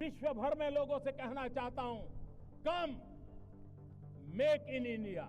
विश्व भर में लोगों से कहना चाहता हूं, कम मेक इन इंडिया।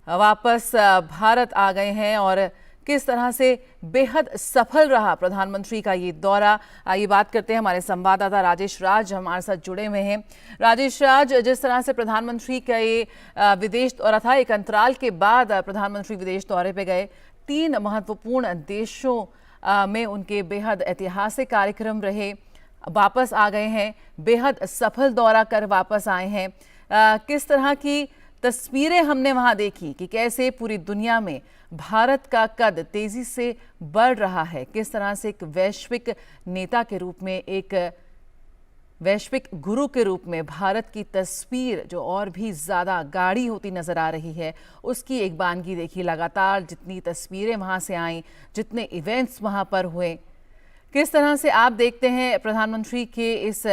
वापस भारत आ गए हैं और किस तरह से बेहद सफल रहा प्रधानमंत्री का ये दौरा, ये बात करते हैं। हमारे संवाददाता राजेश राज हमारे साथ जुड़े हुए हैं। राजेश राज, जिस तरह से प्रधानमंत्री का ये विदेश दौरा था, एक अंतराल के बाद प्रधानमंत्री विदेश दौरे पे गए, 3 महत्वपूर्ण देशों में उनके बेहद ऐतिहासिक कार्यक्रम रहे, वापस आ गए हैं, बेहद सफल दौरा कर वापस आए हैं। किस तरह की तस्वीरें हमने वहां देखी कि कैसे पूरी दुनिया में भारत का कद तेजी से बढ़ रहा है, किस तरह से एक वैश्विक नेता के रूप में, एक वैश्विक गुरु के रूप में भारत की तस्वीर जो और भी ज़्यादा गाढ़ी होती नज़र आ रही है, उसकी एक बानगी देखी। लगातार जितनी तस्वीरें वहाँ से आईं, जितने इवेंट्स वहाँ पर हुए, किस तरह से आप देखते हैं प्रधानमंत्री के इस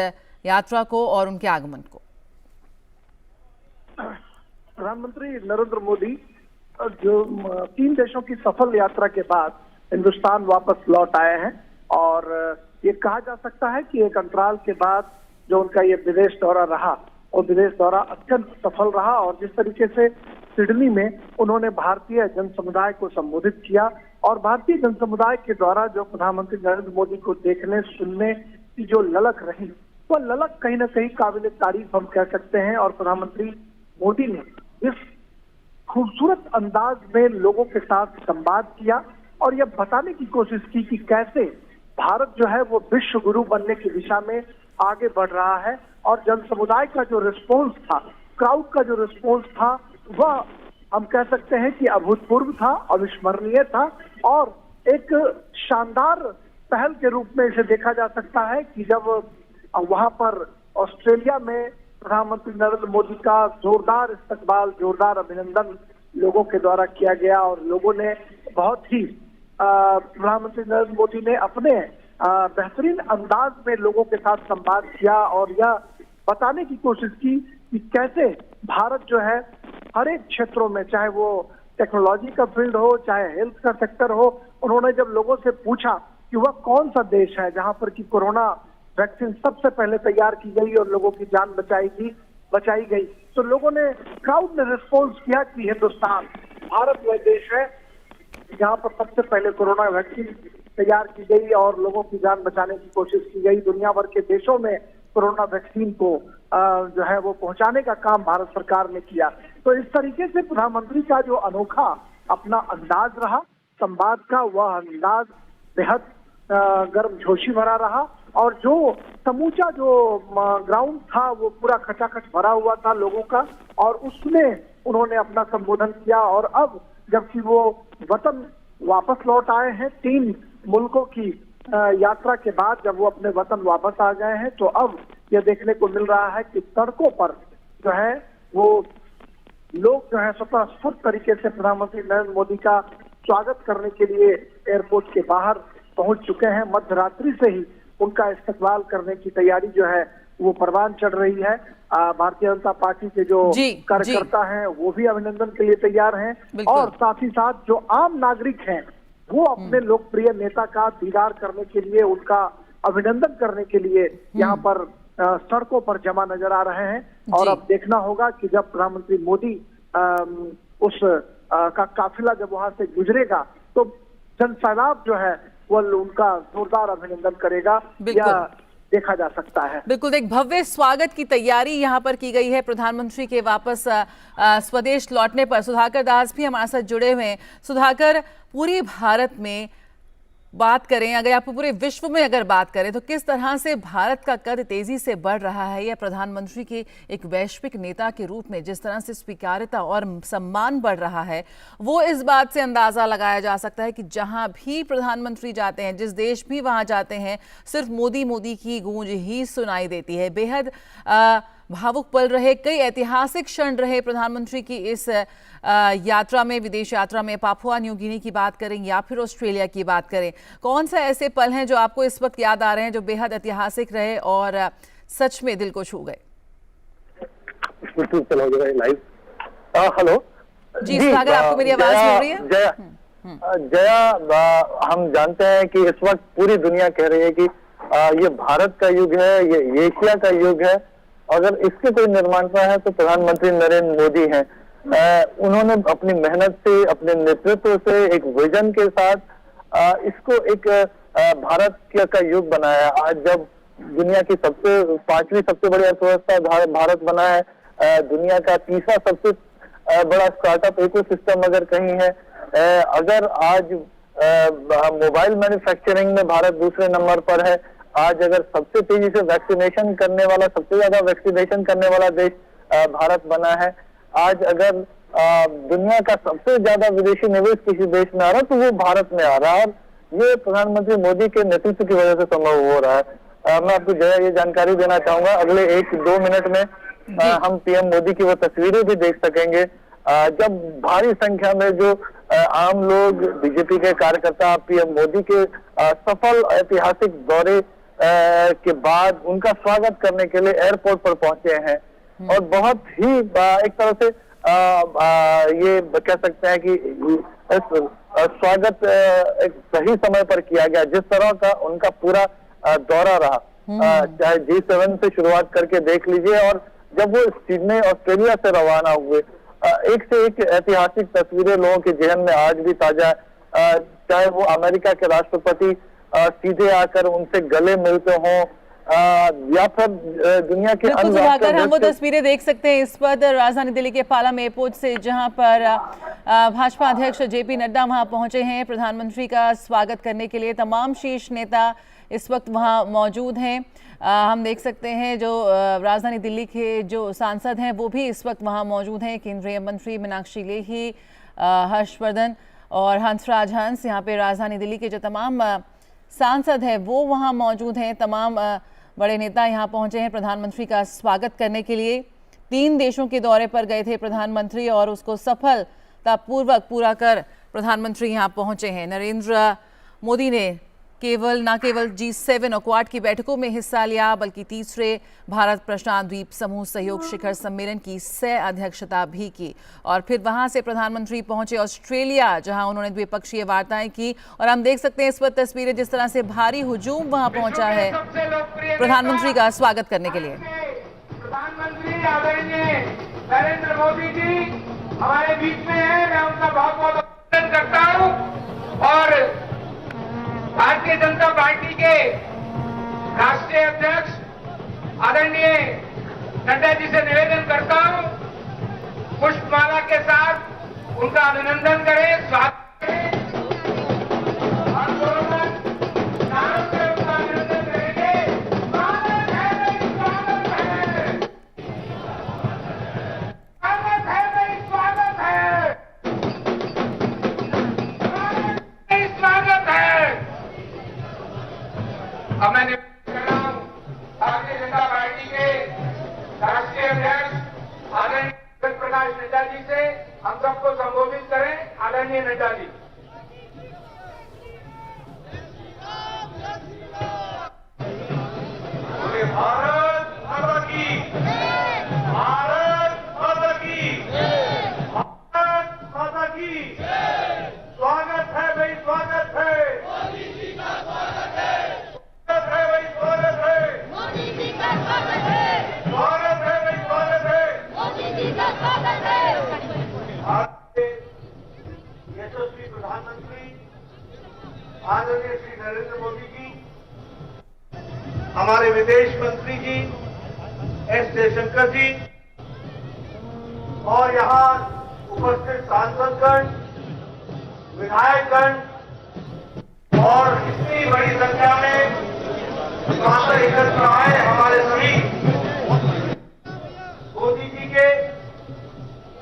यात्रा को और उनके आगमन को? प्रधानमंत्री नरेंद्र मोदी जो 3 देशों की सफल यात्रा के बाद हिंदुस्तान वापस लौट आए हैं और ये कहा जा सकता है कि एक अंतराल के बाद जो उनका ये विदेश दौरा रहा, वो विदेश दौरा अत्यंत सफल रहा। और जिस तरीके से सिडनी में उन्होंने भारतीय जन समुदाय को संबोधित किया और भारतीय जन समुदाय के द्वारा जो प्रधानमंत्री नरेंद्र मोदी को देखने सुनने की जो ललक रही, वह ललक कहीं ना कहीं काबिल तारीफ हम कह सकते हैं। और प्रधानमंत्री मोदी ने इस खूबसूरत अंदाज में लोगों के साथ संवाद किया और यह बताने की कोशिश की कि कैसे भारत जो है वो विश्व गुरु बनने की दिशा में आगे बढ़ रहा है। और जन समुदाय का जो रिस्पॉन्स था, क्राउड का जो रिस्पॉन्स था, वह हम कह सकते हैं कि अभूतपूर्व था, अविस्मरणीय था और एक शानदार पहल के रूप में इसे देखा जा सकता है कि जब वहां पर ऑस्ट्रेलिया में प्रधानमंत्री नरेंद्र मोदी का जोरदार इस्तकबाल, जोरदार अभिनंदन लोगों के द्वारा किया गया और लोगों ने बहुत ही प्रधानमंत्री नरेंद्र मोदी ने अपने बेहतरीन अंदाज में लोगों के साथ संवाद किया और यह बताने की कोशिश की कि कैसे भारत जो है हर एक क्षेत्रों में, चाहे वो टेक्नोलॉजी का फील्ड हो, चाहे हेल्थ का सेक्टर हो, उन्होंने जब लोगों से पूछा कि वह कौन सा देश है जहां पर कि कोरोना वैक्सीन सबसे पहले तैयार की गई और लोगों की जान बचाई गई, तो लोगों ने, क्राउड ने रिस्पॉन्स किया कि हिंदुस्तान, भारत वह देश है जहां पर सबसे पहले कोरोना वैक्सीन तैयार की गई और लोगों की जान बचाने की कोशिश की गई। दुनिया भर के देशों में कोरोना वैक्सीन को जो है वो पहुंचाने का काम भारत सरकार ने किया। तो इस तरीके से प्रधानमंत्री का जो अनोखा अपना अंदाज रहा संवाद का, वह अंदाज बेहद गर्मजोशी भरा रहा और जो समूचा जो ग्राउंड था वो पूरा खचाखच भरा हुआ था लोगों का और उसमें उन्होंने अपना संबोधन किया। और अब जबकि वो वतन वापस लौट आए हैं, 3 मुल्कों की यात्रा के बाद जब वो अपने वतन वापस आ गए हैं, तो अब यह देखने को मिल रहा है कि सड़कों पर जो है वो लोग जो है स्वतःस्फूर्त तरीके से प्रधानमंत्री नरेंद्र मोदी का स्वागत करने के लिए एयरपोर्ट के बाहर पहुंच चुके हैं। मध्य रात्रि से ही उनका इस्तकबाल करने की तैयारी जो है वो परवान चढ़ रही है। भारतीय जनता पार्टी के जो कार्यकर्ता हैं वो भी अभिनंदन के लिए तैयार हैं और साथ ही साथ जो आम नागरिक हैं वो अपने लोकप्रिय नेता का दीदार करने के लिए, उनका अभिनंदन करने के लिए यहाँ पर सड़कों पर जमा नजर आ रहे हैं। और अब देखना होगा कि जब प्रधानमंत्री मोदी उस का काफिला जब वहां से गुजरेगा तो जनसैलाब जो है वो उनका जोरदार अभिनंदन करेगा, या देखा जा सकता है। बिल्कुल, एक भव्य स्वागत की तैयारी यहाँ पर की गई है प्रधानमंत्री के वापस स्वदेश लौटने पर। सुधाकर दास भी हमारे साथ जुड़े हुए हैं। सुधाकर, पूरी भारत में बात करें, अगर आप पूरे विश्व में अगर बात करें तो किस तरह से भारत का कद तेजी से बढ़ रहा है, या प्रधानमंत्री के एक वैश्विक नेता के रूप में जिस तरह से स्वीकार्यता और सम्मान बढ़ रहा है, वो इस बात से अंदाजा लगाया जा सकता है कि जहां भी प्रधानमंत्री जाते हैं, जिस देश भी वहां जाते हैं, सिर्फ मोदी मोदी की गूंज ही सुनाई देती है। बेहद भावुक पल रहे, कई ऐतिहासिक क्षण रहे प्रधानमंत्री की इस यात्रा में, विदेश यात्रा में। पापुआ न्यू गिनी की बात करें या फिर ऑस्ट्रेलिया की बात करें, कौन सा ऐसे पल हैं जो आपको इस वक्त याद आ रहे हैं, जो बेहद ऐतिहासिक रहे और सच में दिल को छू गए? हेलो जी सागर, आपको मेरी आवाज मिल रही है? जया, हम जानते हैं कि इस वक्त पूरी दुनिया कह रही है कि ये भारत का युग है, ये एशिया का युग है। अगर इसके कोई निर्माता है तो प्रधानमंत्री नरेंद्र मोदी हैं। उन्होंने अपनी मेहनत से, अपने नेतृत्व से, एक विजन के साथ इसको एक भारत का युग बनाया। आज जब दुनिया की पांचवी सबसे बड़ी अर्थव्यवस्था भारत बना है, दुनिया का तीसरा सबसे बड़ा स्टार्टअप इकोसिस्टम अगर कहीं है, अगर आज मोबाइल मैन्युफैक्चरिंग में भारत दूसरे नंबर पर है, आज अगर सबसे तेजी से वैक्सीनेशन करने वाला, सबसे ज्यादा वैक्सीनेशन करने वाला देश भारत बना है, आज अगर दुनिया का सबसे ज्यादा विदेशी निवेश किसी देश में आ रहा है तो वो भारत में आ रहा है, और ये प्रधानमंत्री मोदी के नेतृत्व की वजह से संभव हो रहा है। मैं आपको जया ये जानकारी देना चाहूंगा, अगले 1-2 मिनट में हम पीएम मोदी की वो तस्वीरें भी देख सकेंगे जब भारी संख्या में जो आम लोग, बीजेपी के कार्यकर्ता पीएम मोदी के सफल ऐतिहासिक दौरे के बाद उनका स्वागत करने के लिए एयरपोर्ट पर पहुंचे हैं। और बहुत ही एक तरह से ये कह सकते हैं कि स्वागत एक सही समय पर किया गया। जिस तरह का उनका पूरा दौरा रहा, चाहे G7 से शुरुआत करके देख लीजिए, और जब वो सिडनी ऑस्ट्रेलिया से रवाना हुए, एक से एक ऐतिहासिक तस्वीरें लोगों के जहन में आज भी ताजा है। चाहे वो अमेरिका के राष्ट्रपति सीधे आकर उनसे गले मिलते हों, या फिर दुनिया के अन्य हम वो तस्वीरें देख सकते हैं इस वक्त राजधानी दिल्ली के पालम एयरपोर्ट से, जहां पर भाजपा अध्यक्ष जेपी नड्डा वहां पहुंचे हैं प्रधानमंत्री का स्वागत करने के लिए। तमाम शीर्ष नेता इस वक्त वहां मौजूद हैं। हम देख सकते हैं जो राजधानी दिल्ली के जो सांसद हैं वो भी इस वक्त वहां मौजूद हैं। केंद्रीय मंत्री मीनाक्षी लेखी, हर्षवर्धन और हंसराज हंस, यहाँ पे राजधानी दिल्ली के जो तमाम सांसद हैं वो वहां मौजूद हैं। तमाम बड़े नेता यहाँ पहुंचे हैं प्रधानमंत्री का स्वागत करने के लिए। 3 देशों के दौरे पर गए थे प्रधानमंत्री और उसको सफलतापूर्वक पूरा कर प्रधानमंत्री यहाँ पहुंचे हैं। नरेंद्र मोदी ने न केवल G7 और क्वाड की बैठकों में हिस्सा लिया, बल्कि तीसरे भारत प्रशांत द्वीप समूह सहयोग शिखर सम्मेलन की सह अध्यक्षता भी की। और फिर वहां से प्रधानमंत्री पहुंचे ऑस्ट्रेलिया, जहां उन्होंने द्विपक्षीय वार्ताएं की। और हम देख सकते हैं इस पर तस्वीरें, जिस तरह से भारी हुजूम वहां पहुंचा है प्रधानमंत्री का स्वागत करने के लिए। प्रधानमंत्री आदरणीय नरेंद्र मोदी जी हमारे बीच में है, मैं उनका बहुत बहुत अभिनंदन करता हूं। और भारतीय जनता पार्टी के राष्ट्रीय अध्यक्ष आदरणीय नड्डा जी से निवेदन करता हूं, पुष्पमाला के साथ उनका अभिनंदन करें, स्वागत करें। और नाम से उनका अभिनंदन करेंगे। स्वागत है भाई, स्वागत है, स्वागत है भाई, स्वागत है, स्वागत है। अब मैं निवेदन कर रहा हूं भारतीय जनता पार्टी के राष्ट्रीय अध्यक्ष आदरणीय जगत प्रकाश नड्डा जी से हम सबको संबोधित करें। आदरणीय नड्डा जी। बोले भारत माता की, भारत माता की, भारत माता की। स्वागत है भाई, स्वागत है, मोदी जी का स्वागत है, स्वागत है भाई, स्वागत है, मोदी जी का स्वागत है, स्वागत है भाई, स्वागत है, मोदी जी का स्वागत है। भारत के यशस्वी प्रधानमंत्री आदरणीय श्री नरेंद्र मोदी जी, हमारे विदेश मंत्री जी एस जयशंकर जी, और यहाँ उपस्थित सांसदगण, विधायकगण और संख्या में वहां पर एकत्र आए हमारे सभी मोदी जी के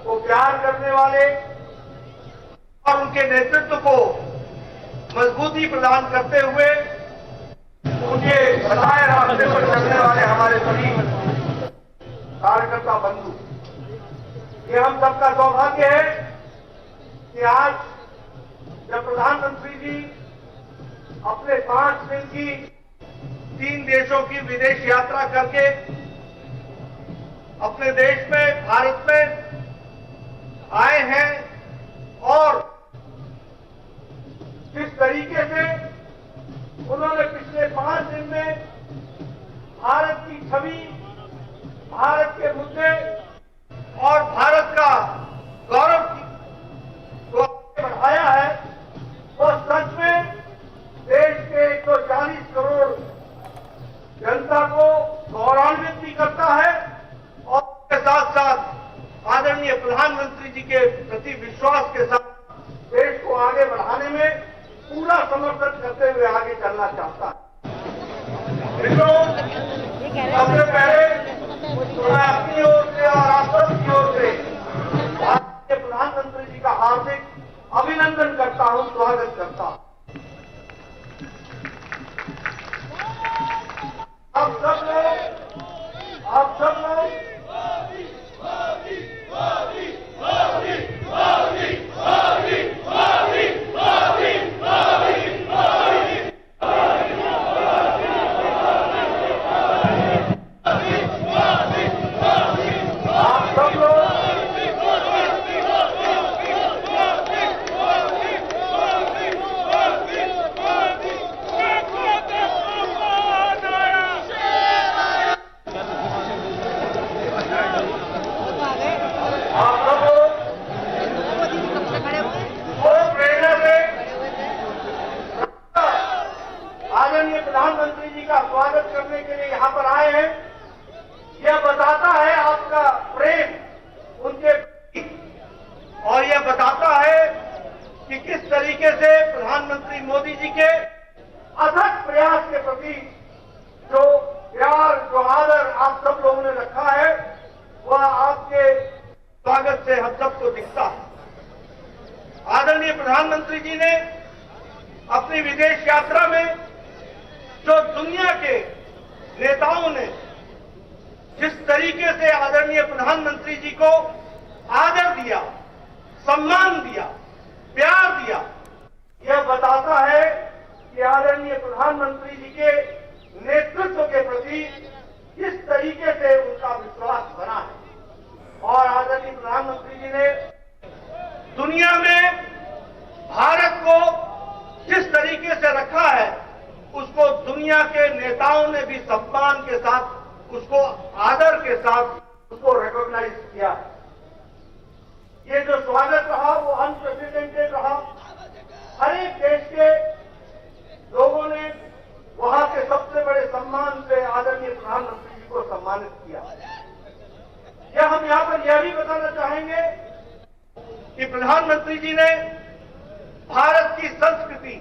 को प्यार करने वाले और उनके नेतृत्व को मजबूती प्रदान करते हुए उनके बताए रास्ते पर चलने वाले हमारे सभी कार्यकर्ता बंधु, ये हम सबका सौभाग्य है कि आज जब प्रधानमंत्री जी अपने 5 दिन की 3 देशों की विदेश यात्रा करके अपने देश में भारत में आए हैं और जिस तरीके से उन्होंने पिछले 5 दिन में भारत की छवि, भारत के मुद्दे और भारत का गौरव को बढ़ाया है, वो सच में देश के 140 करोड़ जनता को गौरवान्वित भी करता है और उसके साथ साथ आदरणीय प्रधानमंत्री जी के प्रति विश्वास के साथ देश को आगे बढ़ाने में पूरा समर्थन करते हुए आगे चलना चाहता है। सबसे पहले मैं अपनी ओर से और आप सबकी ओर से भारत के प्रधानमंत्री जी का हार्दिक अभिनंदन करता हूं, स्वागत करता हूं। आप सब लोग आदरणीय प्रधानमंत्री जी का स्वागत करने के लिए यहां पर आए हैं। यह बताता है आपका प्रेम उनके प्रति और यह बताता है कि किस तरीके से प्रधानमंत्री मोदी जी के अथक प्रयास के प्रति जो प्यार, जो आदर आप सब लोगों ने रखा है, वह आपके स्वागत से हम सबको दिखता है। आदरणीय प्रधानमंत्री जी ने अपनी विदेश यात्रा में जो दुनिया के नेताओं ने जिस तरीके से आदरणीय प्रधानमंत्री जी को आदर दिया, सम्मान दिया, प्यार दिया, यह बताता है कि आदरणीय प्रधानमंत्री जी के नेतृत्व के प्रति किस तरीके से उनका विश्वास बना है। और आदरणीय प्रधानमंत्री जी ने दुनिया में भारत को जिस तरीके से रखा है, उसको दुनिया के नेताओं ने भी सम्मान के साथ, उसको आदर के साथ उसको रिकॉग्नाइज किया। ये जो स्वागत रहा वो अनप्रेसिडेंटेड रहा। हर एक देश के लोगों ने वहां के सबसे बड़े सम्मान से आदरणीय प्रधानमंत्री जी को सम्मानित किया। यह हम यहां पर यह भी बताना चाहेंगे कि प्रधानमंत्री जी ने भारत की संस्कृति,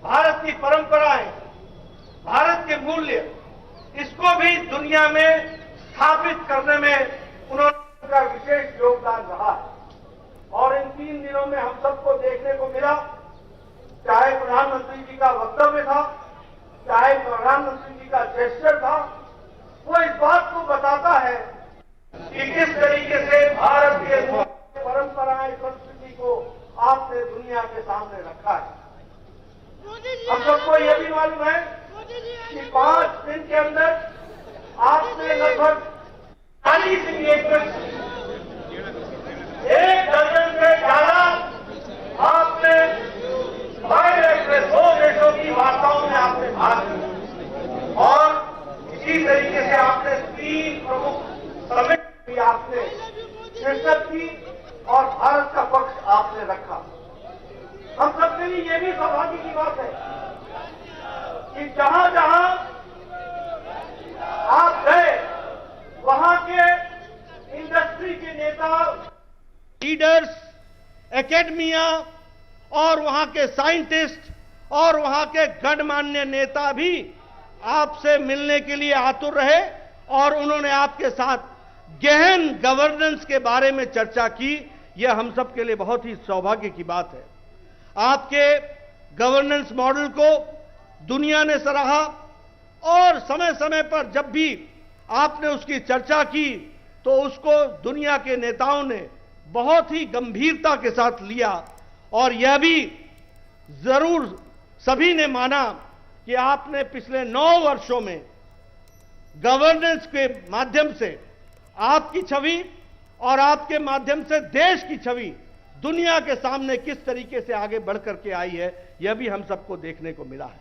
भारत की परंपराएं, भारत के मूल्य, इसको भी दुनिया में स्थापित करने में उनका विशेष योगदान रहा है। और इन 3 दिनों में हम सबको देखने को मिला, चाहे प्रधानमंत्री जी का वक्तव्य था, चाहे प्रधानमंत्री जी का जेस्चर था, वो इस बात को बताता है कि किस तरीके से भारत के परंपराएं, संस्कृति को आपने दुनिया के सामने रखा है। हम सबको यह भी मालूम है कि 5 दिन के अंदर आपने लगभग 40 एंगेजमेंट, 1 दर्जन से ज्यादा आपने 2 देशों की वार्ताओं में आपने भाग लिया और इसी तरीके से आपने 3 प्रमुख समिट भी आपने शिरकत की और भारत का पक्ष आपने रखा। हम सबके लिए यह भी सौभाग्य की बात है कि जहां जहां आप गए, वहां के इंडस्ट्री के नेता, लीडर्स, एकेडमिया और वहां के साइंटिस्ट और वहां के गणमान्य नेता भी आपसे मिलने के लिए आतुर रहे और उन्होंने आपके साथ गहन गवर्नेंस के बारे में चर्चा की। यह हम सब के लिए बहुत ही सौभाग्य की बात है। आपके गवर्नेंस मॉडल को दुनिया ने सराहा और समय समय पर जब भी आपने उसकी चर्चा की तो उसको दुनिया के नेताओं ने बहुत ही गंभीरता के साथ लिया और यह भी जरूर सभी ने माना कि आपने पिछले 9 वर्षों में गवर्नेंस के माध्यम से आपकी छवि और आपके माध्यम से देश की छवि दुनिया के सामने किस तरीके से आगे बढ़ करके आई है, यह भी हम सबको देखने को मिला है।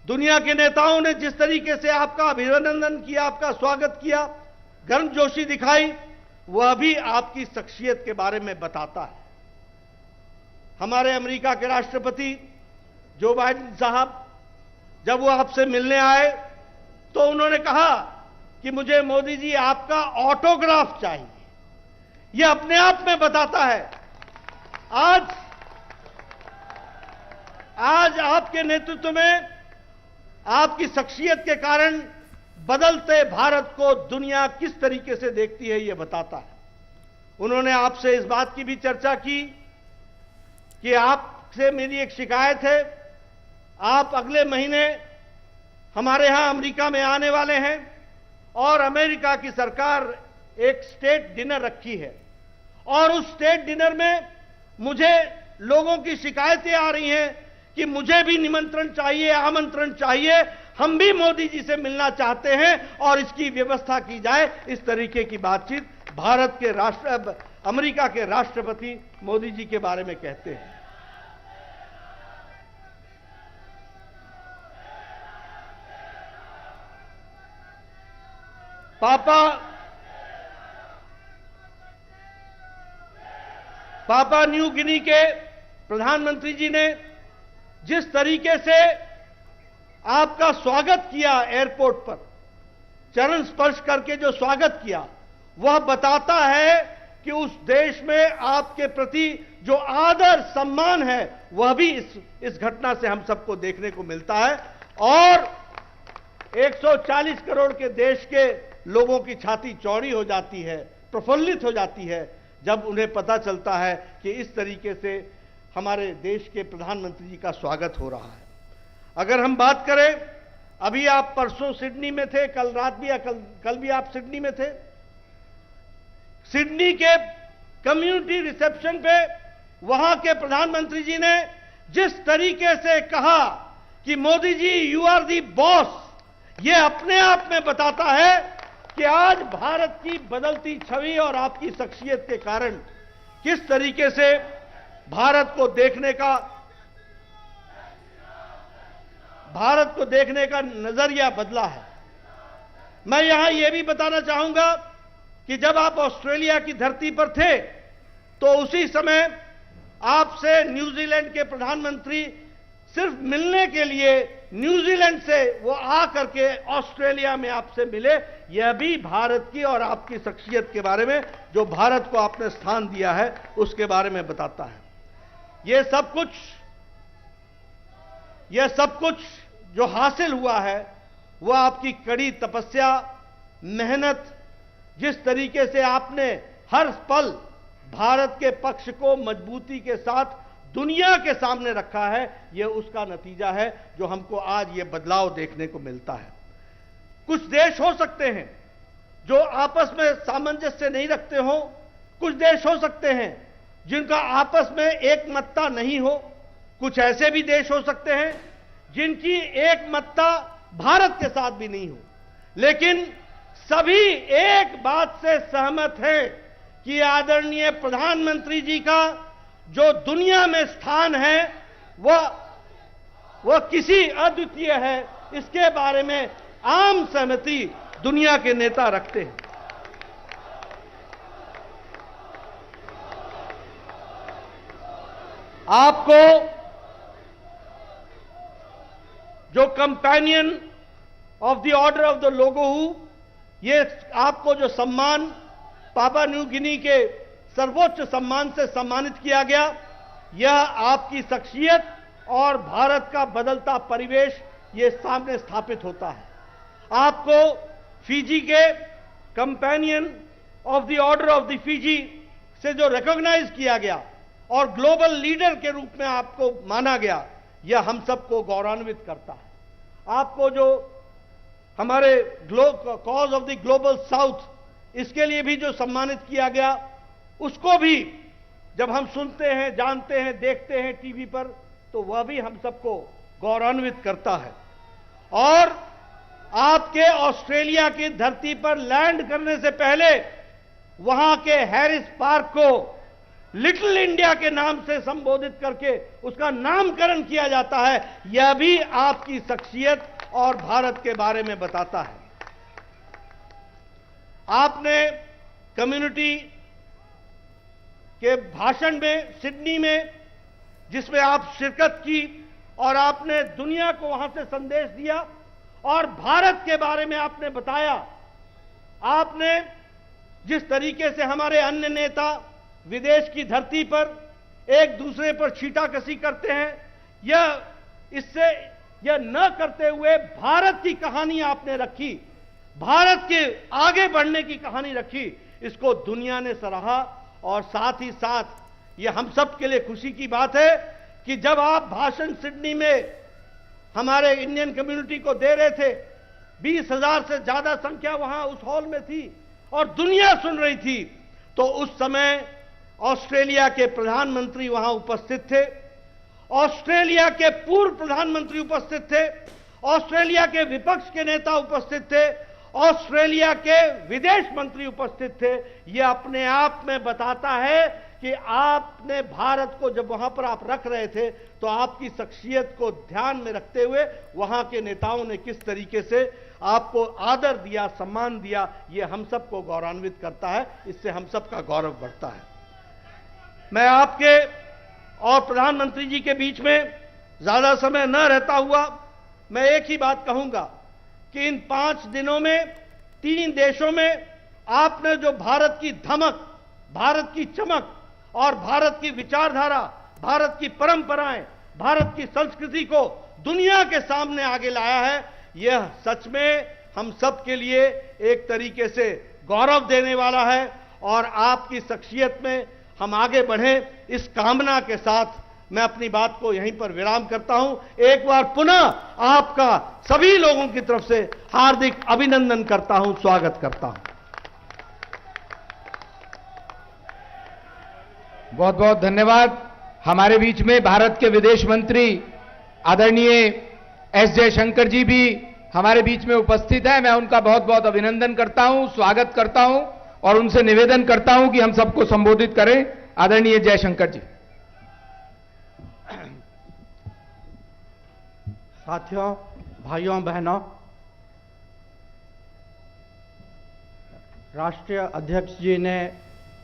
दुनिया के नेताओं ने जिस तरीके से आपका अभिनंदन किया, आपका स्वागत किया, गर्मजोशी दिखाई, वह भी आपकी शख्सियत के बारे में बताता है। हमारे अमेरिका के राष्ट्रपति जो बाइडेन साहब जब वो आपसे मिलने आए तो उन्होंने कहा कि मुझे मोदी जी आपका ऑटोग्राफ चाहिए। यह अपने आप में बताता है आज आपके नेतृत्व में आपकी शख्सियत के कारण बदलते भारत को दुनिया किस तरीके से देखती है, यह बताता है। उन्होंने आपसे इस बात की भी चर्चा की कि आपसे मेरी एक शिकायत है, आप अगले महीने हमारे यहां अमेरिका में आने वाले हैं और अमेरिका की सरकार एक स्टेट डिनर रखी है और उस स्टेट डिनर में मुझे लोगों की शिकायतें आ रही हैं कि मुझे भी निमंत्रण चाहिए, आमंत्रण चाहिए, हम भी मोदी जी से मिलना चाहते हैं और इसकी व्यवस्था की जाए। इस तरीके की बातचीत भारत के अमेरिका के राष्ट्रपति मोदी जी के बारे में कहते हैं। पापा न्यू गिनी के प्रधानमंत्री जी ने जिस तरीके से आपका स्वागत किया एयरपोर्ट पर, चरण स्पर्श करके जो स्वागत किया, वह बताता है कि उस देश में आपके प्रति जो आदर सम्मान है वह भी इस घटना से हम सबको देखने को मिलता है। और 140 करोड़ के देश के लोगों की छाती चौड़ी हो जाती है, प्रफुल्लित हो जाती है जब उन्हें पता चलता है कि इस तरीके से हमारे देश के प्रधानमंत्री जी का स्वागत हो रहा है। अगर हम बात करें, अभी आप परसों सिडनी में थे, कल रात भी या कल भी आप सिडनी में थे। सिडनी के कम्युनिटी रिसेप्शन पे वहां के प्रधानमंत्री जी ने जिस तरीके से कहा कि Modi ji you are the boss, यह अपने आप में बताता है कि आज भारत की बदलती छवि और आपकी शख्सियत के कारण किस तरीके से भारत को देखने का नजरिया बदला है। मैं यहां यह भी बताना चाहूंगा कि जब आप ऑस्ट्रेलिया की धरती पर थे तो उसी समय आपसे न्यूजीलैंड के प्रधानमंत्री सिर्फ मिलने के लिए न्यूजीलैंड से वो आ करके ऑस्ट्रेलिया में आपसे मिले। यह भी भारत की और आपकी शख्सियत के बारे में, जो भारत को आपने स्थान दिया है, उसके बारे में बताता है। यह सब कुछ जो हासिल हुआ है वह आपकी कड़ी तपस्या, मेहनत, जिस तरीके से आपने हर पल भारत के पक्ष को मजबूती के साथ दुनिया के सामने रखा है, यह उसका नतीजा है जो हमको आज यह बदलाव देखने को मिलता है। कुछ देश हो सकते हैं जो आपस में सामंजस्य नहीं रखते हो, कुछ देश हो सकते हैं जिनका आपस में एकमतता नहीं हो, कुछ ऐसे भी देश हो सकते हैं जिनकी एकमतता भारत के साथ भी नहीं हो, लेकिन सभी एक बात से सहमत हैं कि आदरणीय प्रधानमंत्री जी का जो दुनिया में स्थान है वह किसी अद्वितीय है। इसके बारे में आम सहमति दुनिया के नेता रखते हैं। आपको जो companion of the order of the लोगोहू, ये आपको जो सम्मान पापा न्यू गिनी के सर्वोच्च सम्मान से सम्मानित किया गया, यह आपकी शख्सियत और भारत का बदलता परिवेश ये सामने स्थापित होता है। आपको फिजी के companion of the order of the Fiji से जो रिकॉग्नाइज किया गया और ग्लोबल लीडर के रूप में आपको माना गया, यह हम सबको गौरवान्वित करता है। आपको जो हमारे cause of the global south, इसके लिए भी जो सम्मानित किया गया, उसको भी जब हम सुनते हैं, जानते हैं, देखते हैं टीवी पर, तो वह भी हम सबको गौरवान्वित करता है। और आपके ऑस्ट्रेलिया की धरती पर लैंड करने से पहले वहां के हैरिस पार्क को लिटिल इंडिया के नाम से संबोधित करके उसका नामकरण किया जाता है। यह भी आपकी शख्सियत और भारत के बारे में बताता है। आपने कम्युनिटी के भाषण में सिडनी में, जिसमें आप शिरकत की और आपने दुनिया को वहां से संदेश दिया और भारत के बारे में आपने बताया। आपने जिस तरीके से हमारे अन्य नेता विदेश की धरती पर एक दूसरे पर छींटाकशी करते हैं, यह न करते हुए भारत की कहानी आपने रखी, भारत के आगे बढ़ने की कहानी रखी, इसको दुनिया ने सराहा। और साथ ही साथ यह हम सब के लिए खुशी की बात है कि जब आप भाषण सिडनी में हमारे इंडियन कम्युनिटी को दे रहे थे, 20,000 से ज्यादा संख्या वहां उस हॉल में थी और दुनिया सुन रही थी, तो उस समय ऑस्ट्रेलिया के प्रधानमंत्री वहां उपस्थित थे, ऑस्ट्रेलिया के पूर्व प्रधानमंत्री उपस्थित थे, ऑस्ट्रेलिया के विपक्ष के नेता उपस्थित थे, ऑस्ट्रेलिया के विदेश मंत्री उपस्थित थे। यह अपने आप में बताता है कि आपने भारत को, जब वहां पर आप रख रहे थे, तो आपकी शख्सियत को ध्यान में रखते हुए वहां के नेताओं ने किस तरीके से आपको आदर दिया, सम्मान दिया। यह हम सबको गौरवान्वित करता है, इससे हम सबका गौरव बढ़ता है। मैं आपके और प्रधानमंत्री जी के बीच में ज्यादा समय न रहता हुआ मैं एक ही बात कहूंगा कि इन 5 दिनों में 3 देशों में आपने जो भारत की धमक, भारत की चमक और भारत की विचारधारा, भारत की परंपराएं, भारत की संस्कृति को दुनिया के सामने आगे लाया है, यह सच में हम सब के लिए एक तरीके से गौरव देने वाला है। और आपकी शख्सियत में हम आगे बढ़ें, इस कामना के साथ मैं अपनी बात को यहीं पर विराम करता हूं। एक बार पुनः आपका सभी लोगों की तरफ से हार्दिक अभिनंदन करता हूं, स्वागत करता हूं। बहुत बहुत धन्यवाद। हमारे बीच में भारत के विदेश मंत्री आदरणीय एस जयशंकर जी भी हमारे बीच में उपस्थित हैं। मैं उनका बहुत बहुत अभिनंदन करता हूं, स्वागत करता हूं और उनसे निवेदन करता हूं कि हम सबको संबोधित करें। आदरणीय जयशंकर जी। साथियों, भाइयों बहनों, राष्ट्रीय अध्यक्ष जी ने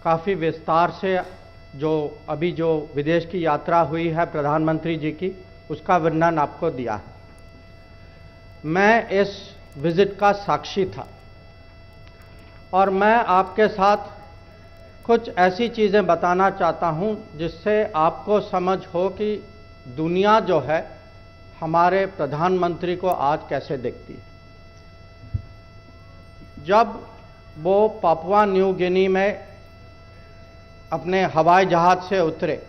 काफ़ी विस्तार से जो विदेश की यात्रा हुई है प्रधानमंत्री जी की, उसका वर्णन आपको दिया है। मैं इस विजिट का साक्षी था और मैं आपके साथ कुछ ऐसी चीज़ें बताना चाहता हूं जिससे आपको समझ हो कि दुनिया जो है हमारे प्रधानमंत्री को आज कैसे देखती है। जब वो पापुआ न्यू गिनी में अपने हवाई जहाज से उतरे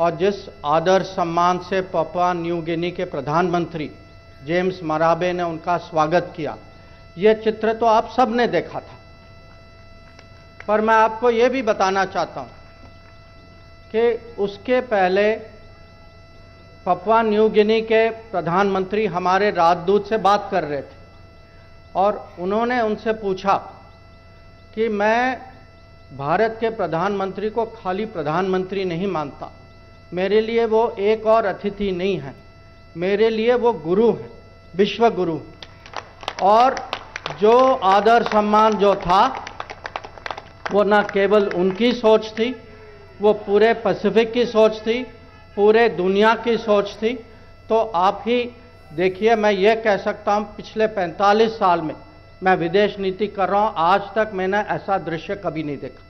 और जिस आदर सम्मान से पापुआ न्यू गिनी के प्रधानमंत्री जेम्स मराबे ने उनका स्वागत किया, ये चित्र तो आप सब ने देखा था। पर मैं आपको ये भी बताना चाहता हूं कि उसके पहले पापुआ न्यू गिनी के प्रधानमंत्री हमारे राजदूत से बात कर रहे थे और उन्होंने उनसे पूछा कि मैं भारत के प्रधानमंत्री को खाली प्रधानमंत्री नहीं मानता, मेरे लिए वो एक और अतिथि नहीं है, मेरे लिए वो गुरु हैं, विश्व गुरु। और जो आदर सम्मान जो था वो न केवल उनकी सोच थी, वो पूरे पैसिफिक की सोच थी, पूरे दुनिया की सोच थी। तो आप ही देखिए, मैं ये कह सकता हूँ पिछले 45 साल में मैं विदेश नीति कर रहा हूँ, आज तक मैंने ऐसा दृश्य कभी नहीं देखा।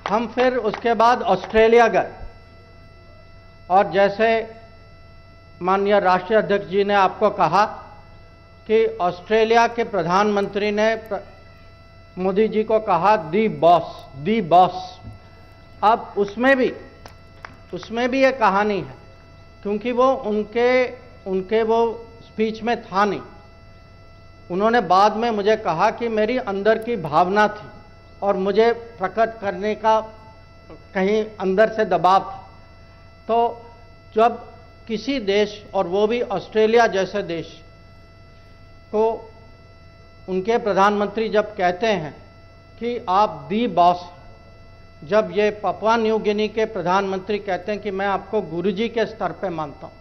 हम फिर उसके बाद ऑस्ट्रेलिया गए और जैसे माननीय राष्ट्रीय अध्यक्ष जी ने आपको कहा कि ऑस्ट्रेलिया के प्रधानमंत्री ने मोदी जी को कहा दी बॉस। अब उसमें भी ये कहानी है, क्योंकि वो उनके वो स्पीच में था नहीं। उन्होंने बाद में मुझे कहा कि मेरी अंदर की भावना थी और मुझे प्रकट करने का कहीं अंदर से दबाव था। तो जब किसी देश, और वो भी ऑस्ट्रेलिया जैसे देश को, उनके प्रधानमंत्री जब कहते हैं कि आप दी बॉस, जब ये पापुआ न्यू गिनी के प्रधानमंत्री कहते हैं कि मैं आपको गुरुजी के स्तर पे मानता हूं,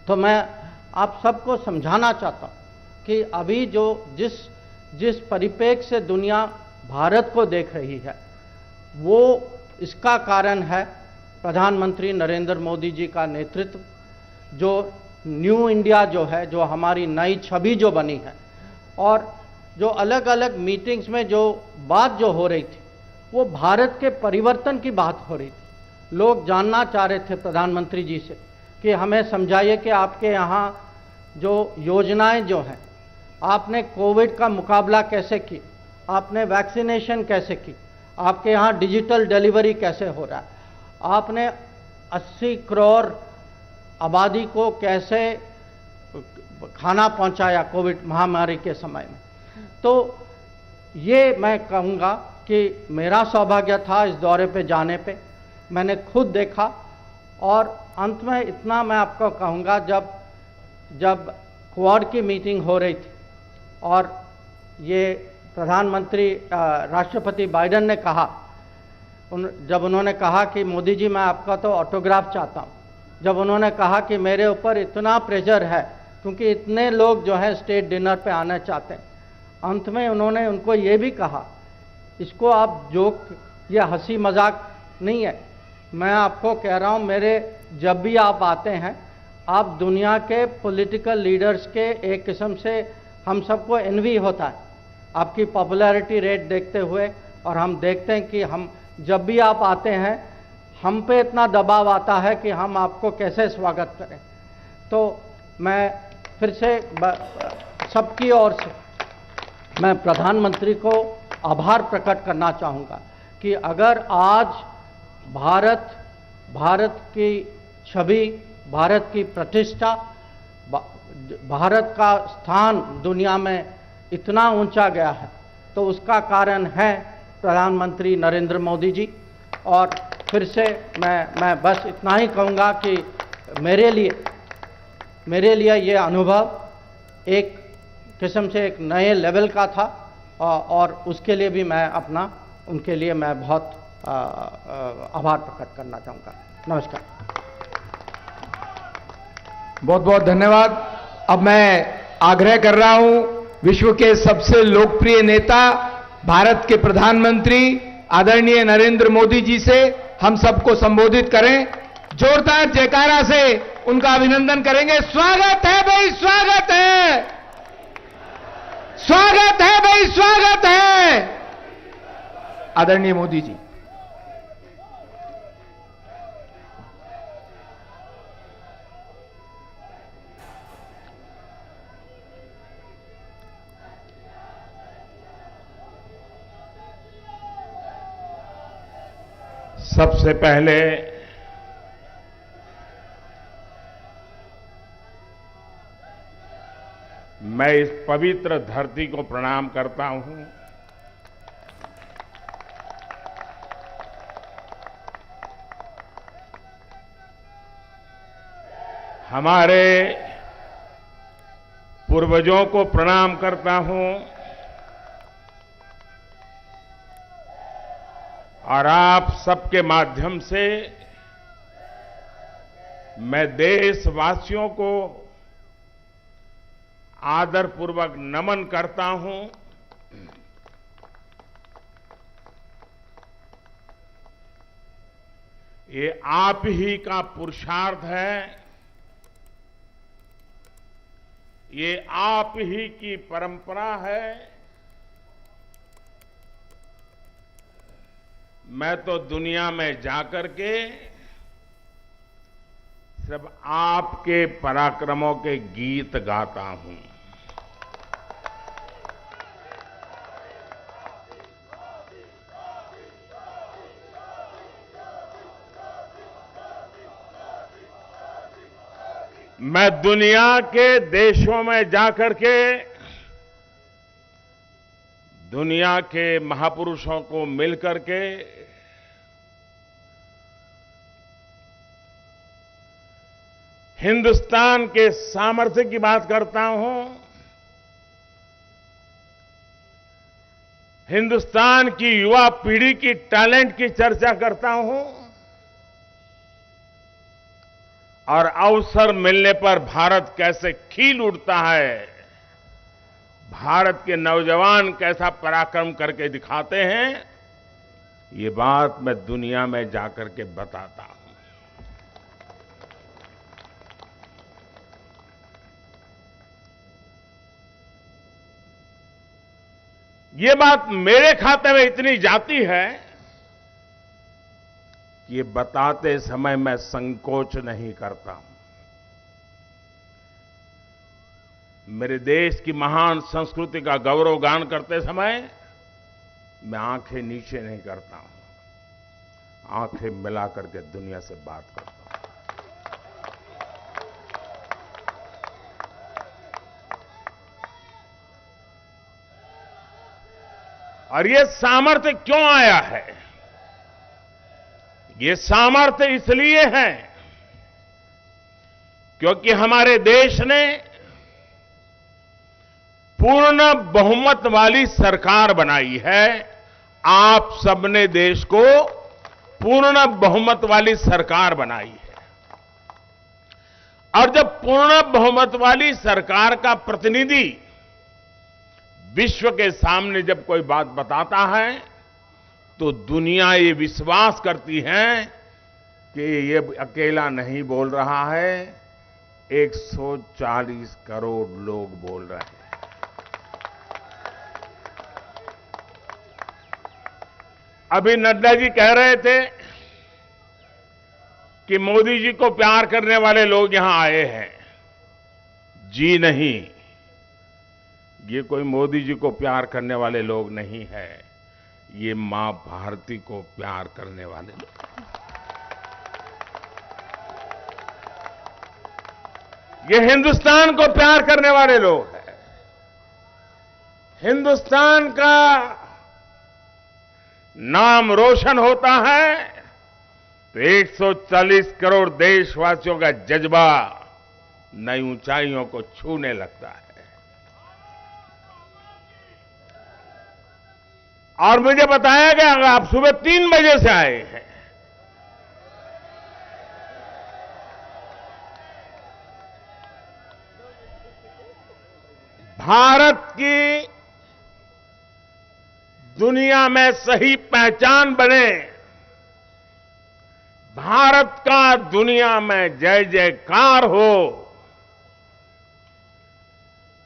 तो मैं आप सबको समझाना चाहता हूं कि अभी जो जिस परिप्रेक्ष्य से दुनिया भारत को देख रही है, वो इसका कारण है प्रधानमंत्री नरेंद्र मोदी जी का नेतृत्व। जो न्यू इंडिया जो है, जो हमारी नई छवि जो बनी है, और जो अलग अलग मीटिंग्स में जो बात जो हो रही थी, वो भारत के परिवर्तन की बात हो रही थी। लोग जानना चाह रहे थे प्रधानमंत्री जी से कि हमें समझाइए कि आपके यहाँ जो योजनाएं जो हैं, आपने कोविड का मुकाबला कैसे की, आपने वैक्सीनेशन कैसे की, आपके यहाँ डिजिटल डिलीवरी कैसे हो रहा है, आपने 80 करोड़ आबादी को कैसे खाना पहुंचाया कोविड महामारी के समय में। तो ये मैं कहूँगा कि मेरा सौभाग्य था इस दौरे पे जाने पे, मैंने खुद देखा। और अंत में इतना मैं आपको कहूँगा, जब क्वाड की मीटिंग हो रही थी और ये प्रधानमंत्री राष्ट्रपति बाइडेन ने कहा, जब उन्होंने कहा कि मोदी जी मैं आपका तो ऑटोग्राफ चाहता हूँ, जब उन्होंने कहा कि मेरे ऊपर इतना प्रेशर है क्योंकि इतने लोग जो है स्टेट डिनर पे आना चाहते हैं, अंत में उन्होंने उनको ये भी कहा, इसको आप जोक या हंसी मजाक नहीं है, मैं आपको कह रहा हूँ, मेरे जब भी आप आते हैं, आप दुनिया के पॉलिटिकल लीडर्स के एक किस्म से हम सबको एनवी होता है आपकी पॉपुलैरिटी रेट देखते हुए। और हम देखते हैं कि हम जब भी आप आते हैं, हम पे इतना दबाव आता है कि हम आपको कैसे स्वागत करें। तो मैं फिर से सबकी ओर से मैं प्रधानमंत्री को आभार प्रकट करना चाहूँगा कि अगर आज भारत की छवि, भारत की प्रतिष्ठा, भारत का स्थान दुनिया में इतना ऊंचा गया है, तो उसका कारण है प्रधानमंत्री नरेंद्र मोदी जी। और फिर से मैं बस इतना ही कहूँगा कि मेरे लिए ये अनुभव एक किस्म से एक नए लेवल का था, और उसके लिए भी मैं उनके लिए मैं बहुत आभार प्रकट करना चाहूँगा। नमस्कार। बहुत बहुत धन्यवाद। अब मैं आग्रह कर रहा हूं विश्व के सबसे लोकप्रिय नेता, भारत के प्रधानमंत्री आदरणीय नरेंद्र मोदी जी से हम सबको संबोधित करें। जोरदार जयकारा से उनका अभिनंदन करेंगे। स्वागत है भाई, स्वागत है, स्वागत है भाई, स्वागत है आदरणीय मोदी जी। सबसे पहले मैं इस पवित्र धरती को प्रणाम करता हूं। हमारे पूर्वजों को प्रणाम करता हूं और आप सबके माध्यम से मैं देशवासियों को आदरपूर्वक नमन करता हूं। ये आप ही का पुरुषार्थ है, ये आप ही की परंपरा है। मैं तो दुनिया में जाकर के जब आपके पराक्रमों के गीत गाता हूं, मैं दुनिया के देशों में जाकर के दुनिया के महापुरुषों को मिलकर के हिंदुस्तान के सामर्थ्य की बात करता हूं, हिंदुस्तान की युवा पीढ़ी की टैलेंट की चर्चा करता हूं और अवसर मिलने पर भारत कैसे खिल उठता है, भारत के नौजवान कैसा पराक्रम करके दिखाते हैं, ये बात मैं दुनिया में जाकर के बताता हूं। ये बात मेरे खाते में इतनी जाती है कि ये बताते समय मैं संकोच नहीं करता हूं। मेरे देश की महान संस्कृति का गौरवगान करते समय मैं आंखें नीचे नहीं करता हूं, आंखें मिला करके दुनिया से बात करता हूं। और ये सामर्थ्य क्यों आया है? ये सामर्थ्य इसलिए है क्योंकि हमारे देश ने पूर्ण बहुमत वाली सरकार बनाई है। आप सबने देश को पूर्ण बहुमत वाली सरकार बनाई है और जब पूर्ण बहुमत वाली सरकार का प्रतिनिधि विश्व के सामने जब कोई बात बताता है तो दुनिया ये विश्वास करती है कि ये अकेला नहीं बोल रहा है, 140 करोड़ लोग बोल रहे हैं। अभी नड्डा जी कह रहे थे कि मोदी जी को प्यार करने वाले लोग यहां आए हैं। जी नहीं, ये कोई मोदी जी को प्यार करने वाले लोग नहीं है, ये मां भारती को प्यार करने वाले लोग। ये हिंदुस्तान को प्यार करने वाले लोग हैं। हिंदुस्तान का नाम रोशन होता है तो 140 करोड़ देशवासियों का जज्बा नई ऊंचाइयों को छूने लगता है। और मुझे बताया गया कि आप सुबह 3 बजे से आए हैं। भारत की दुनिया में सही पहचान बने, भारत का दुनिया में जय जयकार हो,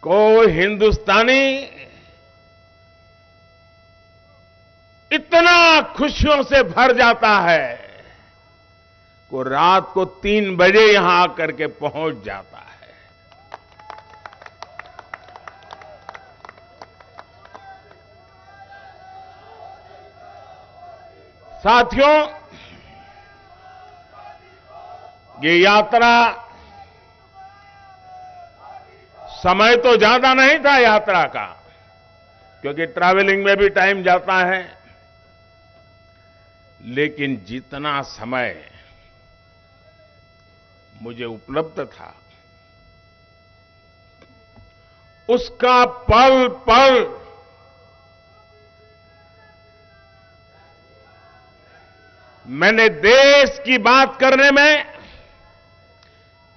कोई हिंदुस्तानी इतना खुशियों से भर जाता है को रात को 3 बजे यहां आकर के पहुंच जाता है। साथियों, ये यात्रा समय तो ज्यादा नहीं था यात्रा का, क्योंकि ट्रैवलिंग में भी टाइम जाता है, लेकिन जितना समय मुझे उपलब्ध था उसका पल पल मैंने देश की बात करने में,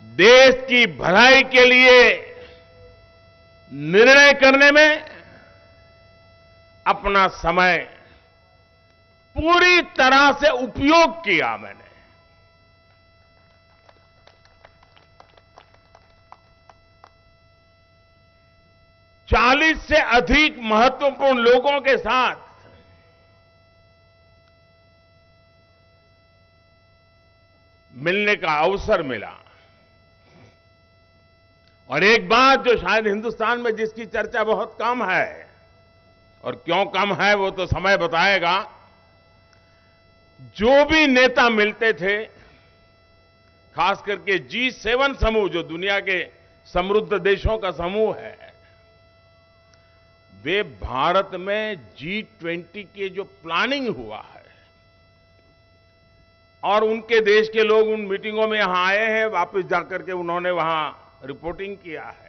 देश की भलाई के लिए निर्णय करने में अपना समय पूरी तरह से उपयोग किया। मैंने चालीस से अधिक महत्वपूर्ण लोगों के साथ मिलने का अवसर मिला। और एक बात जो शायद हिंदुस्तान में जिसकी चर्चा बहुत कम है, और क्यों कम है वो तो समय बताएगा, जो भी नेता मिलते थे, खास करके G7 समूह जो दुनिया के समृद्ध देशों का समूह है, वे भारत में G20 के जो प्लानिंग हुआ है और उनके देश के लोग उन मीटिंगों में यहां आए हैं, वापस जाकर के उन्होंने वहां रिपोर्टिंग किया है।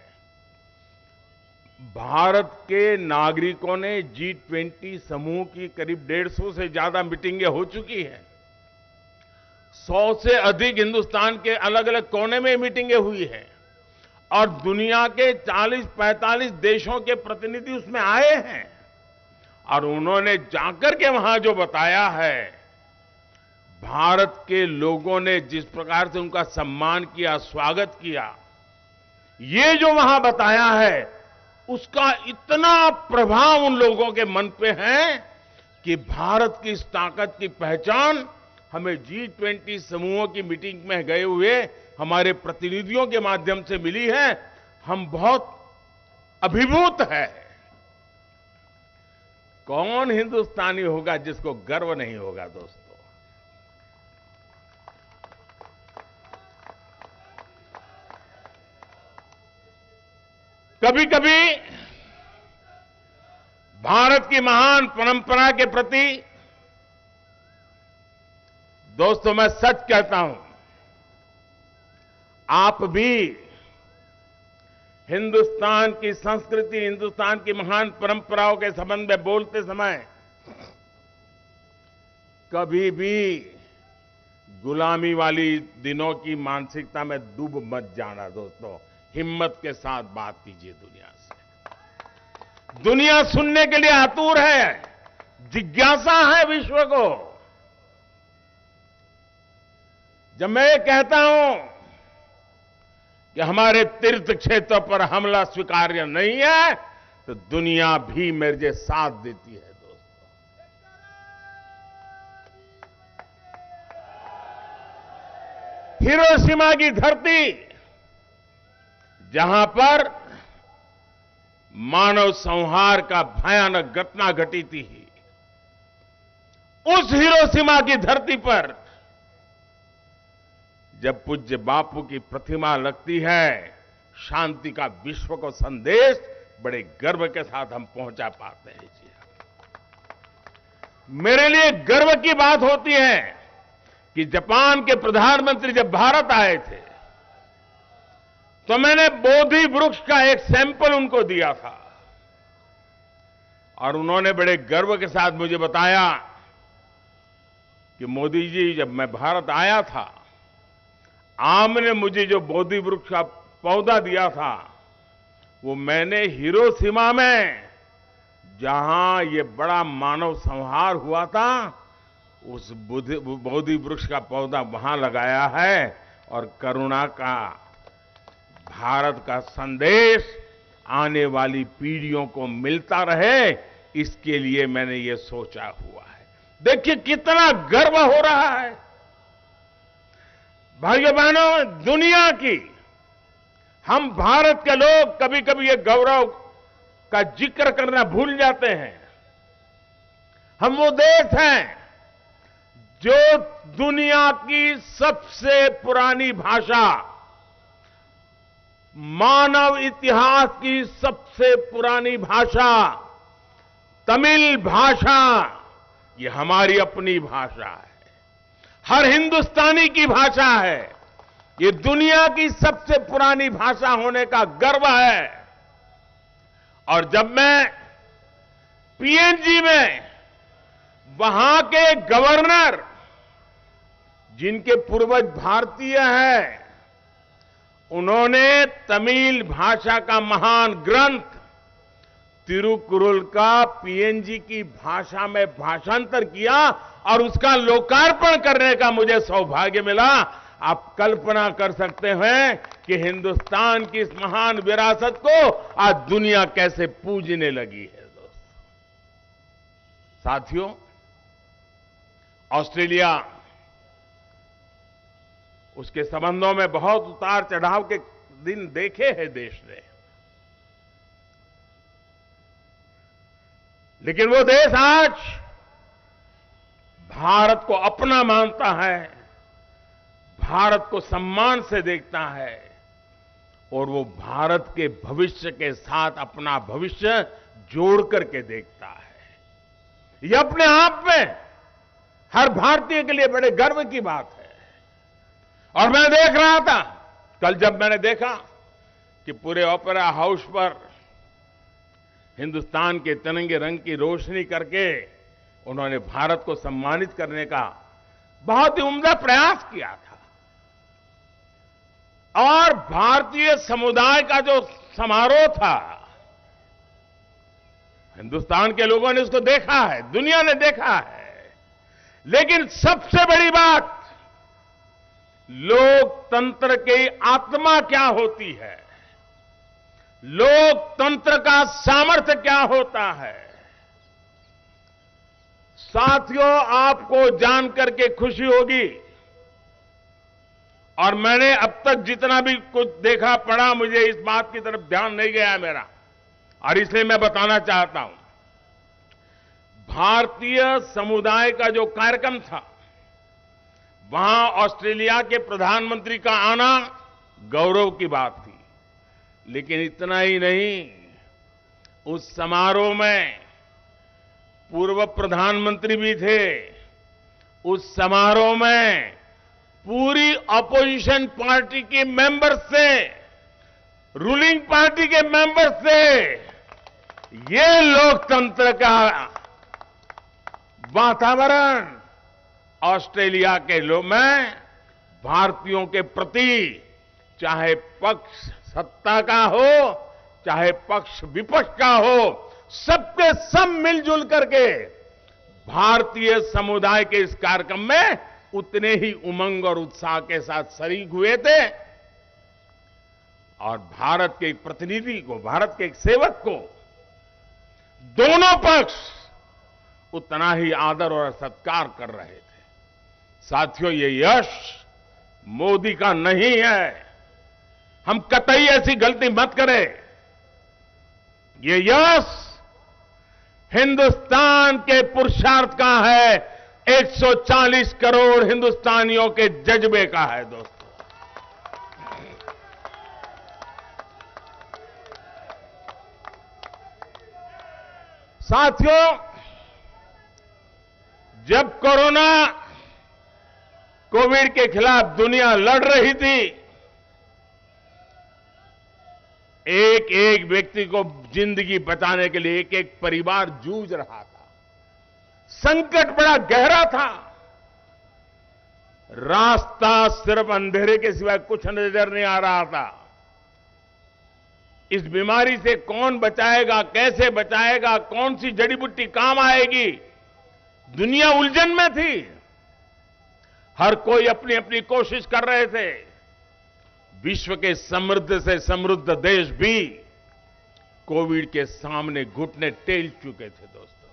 भारत के नागरिकों ने G20 समूह की करीब 150 से ज्यादा मीटिंगें हो चुकी हैं। 100 से अधिक हिंदुस्तान के अलग अलग कोने में मीटिंगें हुई हैं और दुनिया के 40-45 देशों के प्रतिनिधि उसमें आए हैं और उन्होंने जाकर के वहां जो बताया है, भारत के लोगों ने जिस प्रकार से उनका सम्मान किया, स्वागत किया, ये जो वहां बताया है, उसका इतना प्रभाव उन लोगों के मन पे है कि भारत की इस ताकत की पहचान हमें G20 समूहों की मीटिंग में गए हुए हमारे प्रतिनिधियों के माध्यम से मिली है। हम बहुत अभिभूत है। कौन हिंदुस्तानी होगा जिसको गर्व नहीं होगा दोस्तों? कभी कभी भारत की महान परंपरा के प्रति दोस्तों मैं सच कहता हूं, आप भी हिंदुस्तान की संस्कृति, हिंदुस्तान की महान परंपराओं के संबंध में बोलते समय कभी भी गुलामी वाली दिनों की मानसिकता में डूब मत जाना दोस्तों। हिम्मत के साथ बात कीजिए दुनिया से। दुनिया सुनने के लिए आतुर है, जिज्ञासा है विश्व को। जब मैं ये कहता हूं कि हमारे तीर्थ क्षेत्र पर हमला स्वीकार्य नहीं है, तो दुनिया भी मेरे साथ देती है दोस्तों। हिरोशिमा की धरती, जहां पर मानव संहार का भयानक घटना घटी थी, उस हिरोशिमा की धरती पर जब पूज्य बापू की प्रतिमा लगती है, शांति का विश्व को संदेश बड़े गर्व के साथ हम पहुंचा पाते हैं। जी, मेरे लिए गर्व की बात होती है कि जापान के प्रधानमंत्री जब भारत आए थे, तो मैंने बोधि वृक्ष का एक सैंपल उनको दिया था और उन्होंने बड़े गर्व के साथ मुझे बताया कि मोदी जी, जब मैं भारत आया था, आपने मुझे जो बोधि वृक्ष का पौधा दिया था, वो मैंने हिरोशिमा में, जहां ये बड़ा मानव संहार हुआ था, उस बोधि वृक्ष का पौधा वहां लगाया है और करुणा का, भारत का संदेश आने वाली पीढ़ियों को मिलता रहे, इसके लिए मैंने ये सोचा हुआ है। देखिए कितना गर्व हो रहा है भाइयों बहनों। दुनिया की, हम भारत के लोग कभी कभी ये गौरव का जिक्र करना भूल जाते हैं। हम वो देश हैं जो दुनिया की सबसे पुरानी भाषा, मानव इतिहास की सबसे पुरानी भाषा तमिल भाषा, ये हमारी अपनी भाषा है, हर हिंदुस्तानी की भाषा है। ये दुनिया की सबसे पुरानी भाषा होने का गर्व है। और जब मैं पीएनजी में वहां के गवर्नर, जिनके पूर्वज भारतीय हैं, उन्होंने तमिल भाषा का महान ग्रंथ तिरुकुरल का पीएनजी की भाषा में भाषांतर किया और उसका लोकार्पण करने का मुझे सौभाग्य मिला। आप कल्पना कर सकते हैं कि हिंदुस्तान की इस महान विरासत को आज दुनिया कैसे पूजने लगी है। दोस्तों, साथियों, ऑस्ट्रेलिया, उसके संबंधों में बहुत उतार चढ़ाव के दिन देखे हैं देश ने, लेकिन वो देश आज भारत को अपना मानता है, भारत को सम्मान से देखता है और वो भारत के भविष्य के साथ अपना भविष्य जोड़ करके देखता है। ये अपने आप में हर भारतीय के लिए बड़े गर्व की बात है। और मैं देख रहा था कल, जब मैंने देखा कि पूरे ओपेरा हाउस पर हिंदुस्तान के तिरंगे रंग की रोशनी करके उन्होंने भारत को सम्मानित करने का बहुत ही उम्दा प्रयास किया था। और भारतीय समुदाय का जो समारोह था, हिंदुस्तान के लोगों ने उसको देखा है, दुनिया ने देखा है, लेकिन सबसे बड़ी बात, लोकतंत्र की आत्मा क्या होती है, लोकतंत्र का सामर्थ्य क्या होता है। साथियों, आपको जानकर के खुशी होगी, और मैंने अब तक जितना भी कुछ देखा पढ़ा, मुझे इस बात की तरफ ध्यान नहीं गया मेरा, और इसलिए मैं बताना चाहता हूं। भारतीय समुदाय का जो कार्यक्रम था, वहां ऑस्ट्रेलिया के प्रधानमंत्री का आना गौरव की बात थी, लेकिन इतना ही नहीं, उस समारोह में पूर्व प्रधानमंत्री भी थे। उस समारोह में पूरी अपोजिशन पार्टी के मेंबर से, रूलिंग पार्टी के मेंबर से, ये लोकतंत्र का वातावरण ऑस्ट्रेलिया के लोग में भारतीयों के प्रति, चाहे पक्ष सत्ता का हो, चाहे पक्ष विपक्ष का हो, सबके सब मिलजुल करके भारतीय समुदाय के इस कार्यक्रम में उतने ही उमंग और उत्साह के साथ शरीक हुए थे। और भारत के एक प्रतिनिधि को, भारत के एक सेवक को दोनों पक्ष उतना ही आदर और सत्कार कर रहे थे। साथियों, ये यश मोदी का नहीं है, हम कतई ऐसी गलती मत करें। ये यश हिंदुस्तान के पुरुषार्थ का है, 140 करोड़ हिंदुस्तानियों के जज्बे का है। दोस्तों, साथियों, जब कोविड के खिलाफ दुनिया लड़ रही थी, एक एक व्यक्ति को जिंदगी बचाने के लिए एक एक परिवार जूझ रहा था। संकट बड़ा गहरा था, रास्ता सिर्फ अंधेरे के सिवाय कुछ नजर नहीं आ रहा था। इस बीमारी से कौन बचाएगा, कैसे बचाएगा, कौन सी जड़ी बूटी काम आएगी, दुनिया उलझन में थी। हर कोई अपनी अपनी कोशिश कर रहे थे। विश्व के समृद्ध से समृद्ध देश भी कोविड के सामने घुटने टेक चुके थे। दोस्तों,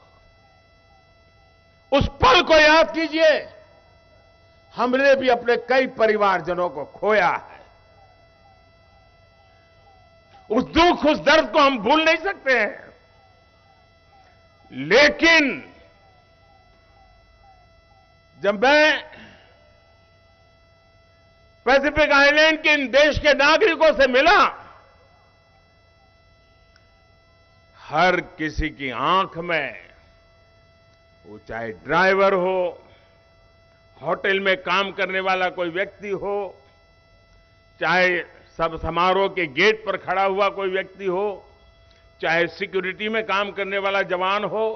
उस पल को याद कीजिए, हमने भी अपने कई परिवारजनों को खोया है। उस दुख, उस दर्द को हम भूल नहीं सकते हैं, लेकिन जब मैं पैसिफिक आइलैंड के इन देश के नागरिकों से मिला, हर किसी की आंख में, वो चाहे ड्राइवर हो, होटल में काम करने वाला कोई व्यक्ति हो, चाहे सब समारोह के गेट पर खड़ा हुआ कोई व्यक्ति हो, चाहे सिक्योरिटी में काम करने वाला जवान हो,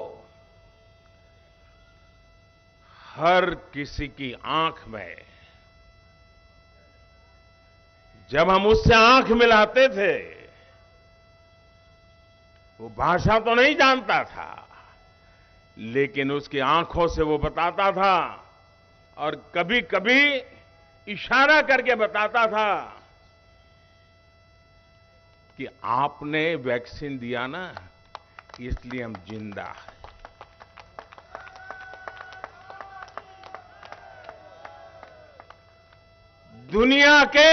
हर किसी की आंख में, जब हम उससे आंख मिलाते थे, वो भाषा तो नहीं जानता था, लेकिन उसकी आंखों से वो बताता था, और कभी कभी इशारा करके बताता था कि आपने वैक्सीन दिया ना, इसलिए हम जिंदा हैं। दुनिया के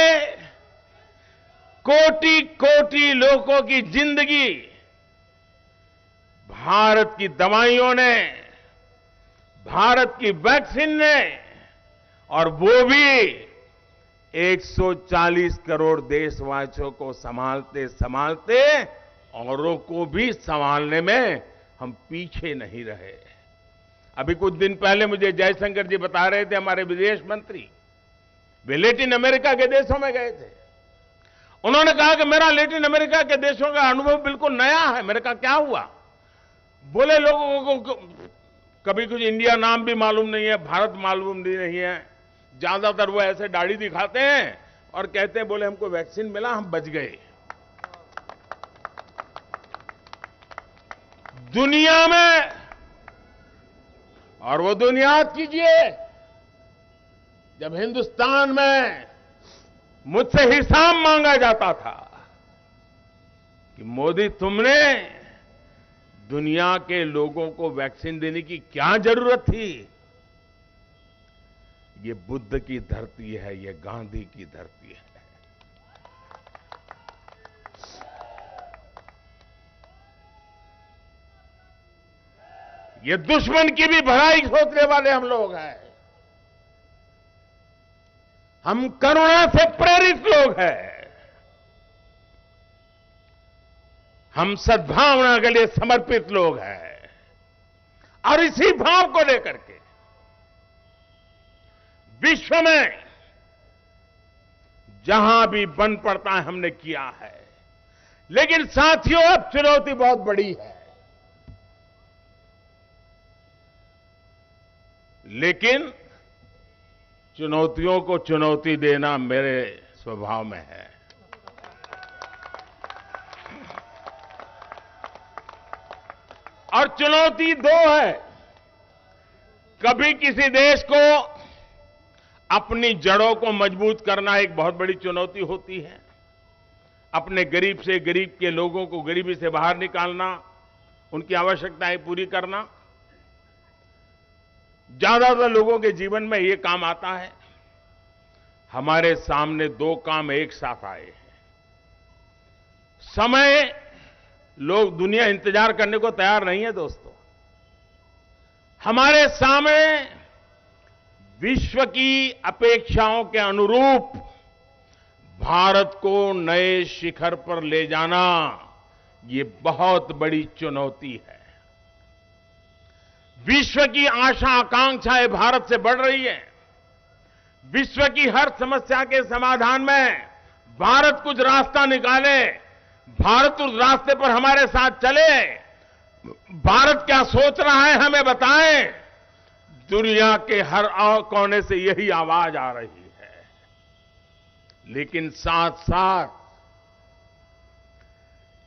कोटि कोटि लोगों की जिंदगी भारत की दवाइयों ने, भारत की वैक्सीन ने, और वो भी 140 करोड़ देशवासियों को संभालते संभालते औरों को भी संभालने में हम पीछे नहीं रहे। अभी कुछ दिन पहले मुझे जयशंकर जी बता रहे थे, हमारे विदेश मंत्री, वे लैटिन अमेरिका के देशों में गए थे। उन्होंने कहा कि मेरा लैटिन अमेरिका के देशों का अनुभव बिल्कुल नया है। मैंने कहा क्या हुआ? बोले लोगों को कभी कुछ इंडिया नाम भी मालूम नहीं है, भारत मालूम नहीं है, ज्यादातर वो ऐसे दाढ़ी दिखाते हैं और कहते हैं बोले हमको वैक्सीन मिला, हम बच गए। दुनिया में, और वो दुनिया याद कीजिए, जब हिंदुस्तान में मुझसे हिसाब मांगा जाता था कि मोदी तुमने दुनिया के लोगों को वैक्सीन देने की क्या जरूरत थी, ये बुद्ध की धरती है, ये गांधी की धरती है। ये दुश्मन की भी भलाई सोचने वाले हम लोग हैं। हम करुणा से प्रेरित लोग हैं। हम सद्भावना के लिए समर्पित लोग हैं। और इसी भाव को लेकर के विश्व में जहां भी बन पड़ता है हमने किया है। लेकिन साथियों, अब चुनौती बहुत बड़ी है। लेकिन चुनौतियों को चुनौती देना मेरे स्वभाव में है। और चुनौती दो है। कभी किसी देश को अपनी जड़ों को मजबूत करना एक बहुत बड़ी चुनौती होती है। अपने गरीब से गरीब के लोगों को गरीबी से बाहर निकालना, उनकी आवश्यकताएं पूरी करना। ज्यादातर लोगों के जीवन में ये काम आता है। हमारे सामने दो काम एक साथ आए हैं। समय, लोग, दुनिया इंतजार करने को तैयार नहीं है दोस्तों। हमारे सामने विश्व की अपेक्षाओं के अनुरूप भारत को नए शिखर पर ले जाना, ये बहुत बड़ी चुनौती है। विश्व की आशा आकांक्षाएं भारत से बढ़ रही है। विश्व की हर समस्या के समाधान में भारत कुछ रास्ता निकाले, भारत उस रास्ते पर हमारे साथ चले। भारत क्या सोच रहा है हमें बताएं। दुनिया के हर कोने से यही आवाज आ रही है। लेकिन साथ साथ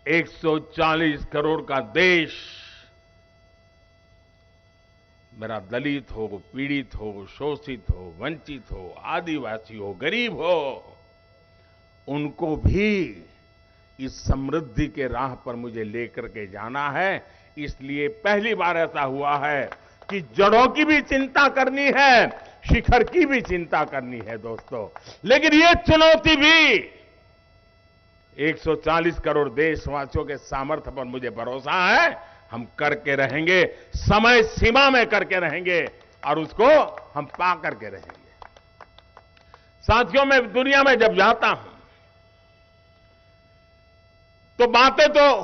140 करोड़ का देश, मेरा दलित हो, पीड़ित हो, शोषित हो, वंचित हो, आदिवासी हो, गरीब हो, उनको भी इस समृद्धि के राह पर मुझे लेकर के जाना है। इसलिए पहली बार ऐसा हुआ है कि जड़ों की भी चिंता करनी है, शिखर की भी चिंता करनी है दोस्तों। लेकिन ये चुनौती भी 140 करोड़ देशवासियों के सामर्थ्य पर मुझे भरोसा है, हम करके रहेंगे, समय सीमा में करके रहेंगे और उसको हम पा करके रहेंगे। साथियों, मैं दुनिया में जब जाता हूं तो बातें तो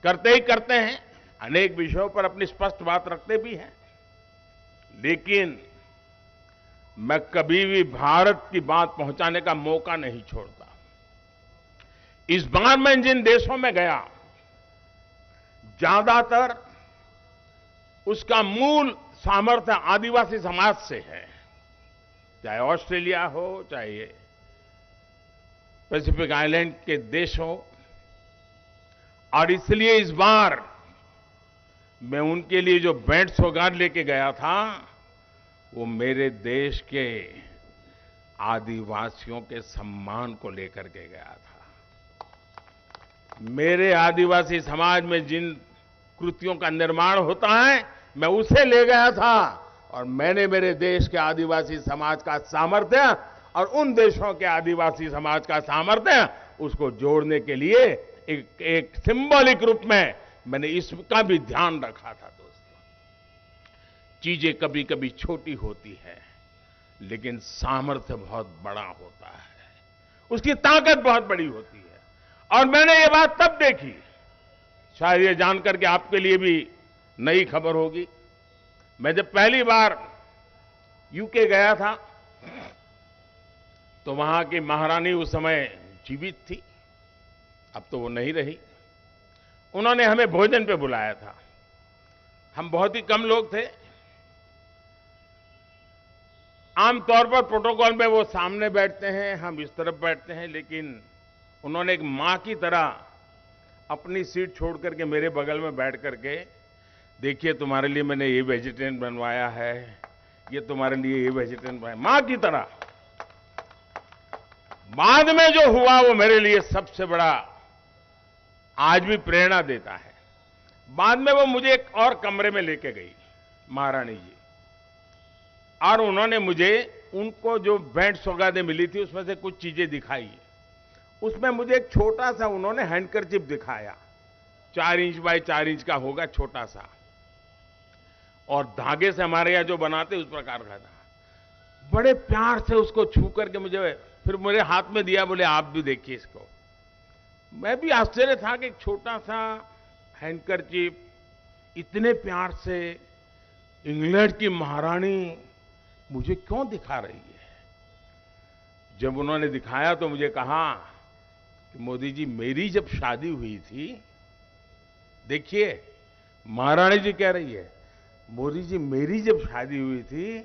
करते ही करते हैं, अनेक विषयों पर अपनी स्पष्ट बात रखते भी हैं। लेकिन मैं कभी भी भारत की बात पहुंचाने का मौका नहीं छोड़ता। इस बार मैं जिन देशों में गया, ज्यादातर उसका मूल सामर्थ्य आदिवासी समाज से है। चाहे ऑस्ट्रेलिया हो, चाहे पैसिफिक आइलैंड के देश हो। और इसलिए इस बार मैं उनके लिए जो भेंट सौगात लेके गया था, वो मेरे देश के आदिवासियों के सम्मान को लेकर के गया था। मेरे आदिवासी समाज में जिन कृतियों का निर्माण होता है, मैं उसे ले गया था और मैंने मेरे देश के आदिवासी समाज का सामर्थ्य और उन देशों के आदिवासी समाज का सामर्थ्य, उसको जोड़ने के लिए एक सिंबॉलिक रूप में मैंने इसका भी ध्यान रखा था। दोस्तों, चीजें कभी कभी छोटी होती है, लेकिन सामर्थ्य बहुत बड़ा होता है, उसकी ताकत बहुत बड़ी होती है। और मैंने ये बात तब देखी, शायद ये जानकर के आपके लिए भी नई खबर होगी। मैं जब पहली बार यूके गया था, तो वहां की महारानी उस समय जीवित थी, अब तो वो नहीं रही। उन्होंने हमें भोजन पे बुलाया था। हम बहुत ही कम लोग थे। आमतौर पर प्रोटोकॉल में वो सामने बैठते हैं, हम इस तरफ बैठते हैं, लेकिन उन्होंने एक मां की तरह अपनी सीट छोड़ करके मेरे बगल में बैठ करके, देखिए तुम्हारे लिए मैंने ये वेजिटेरियन बनवाया है, ये तुम्हारे लिए ये वेजिटेरियन बनवाया, मां की तरह। बाद में जो हुआ वो मेरे लिए सबसे बड़ा आज भी प्रेरणा देता है। बाद में वो मुझे एक और कमरे में लेके गई महारानी जी, और उन्होंने मुझे उनको जो भेंट सौगातें मिली थी उसमें से कुछ चीजें दिखाई। उसमें मुझे एक छोटा सा उन्होंने हैंडकरचिप दिखाया, 4 इंच बाय 4 इंच का होगा, छोटा सा, और धागे से हमारे यहां जो बनाते उस प्रकार का था। बड़े प्यार से उसको छू करके मुझे फिर मेरे हाथ में दिया, बोले आप भी देखिए इसको। मैं भी आश्चर्य था कि एक छोटा सा हैंडकरचिप इतने प्यार से इंग्लैंड की महारानी मुझे क्यों दिखा रही है। जब उन्होंने दिखाया तो मुझे कहा कि मोदी जी, मेरी जब शादी हुई थी, देखिए महारानी जी कह रही है, मोदी जी मेरी जब शादी हुई थी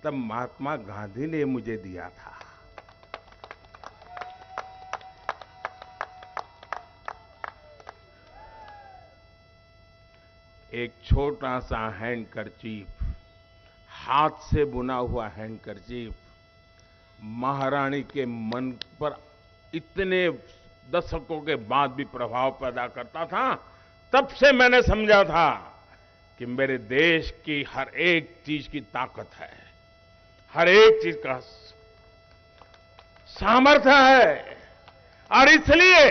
तब महात्मा गांधी ने मुझे दिया था। एक छोटा सा हैंडकरचीफ, हाथ से बुना हुआ हैंडकरचीफ, महारानी के मन पर इतने दशकों के बाद भी प्रभाव पैदा करता था। तब से मैंने समझा था कि मेरे देश की हर एक चीज की ताकत है, हर एक चीज का सामर्थ्य है। और इसलिए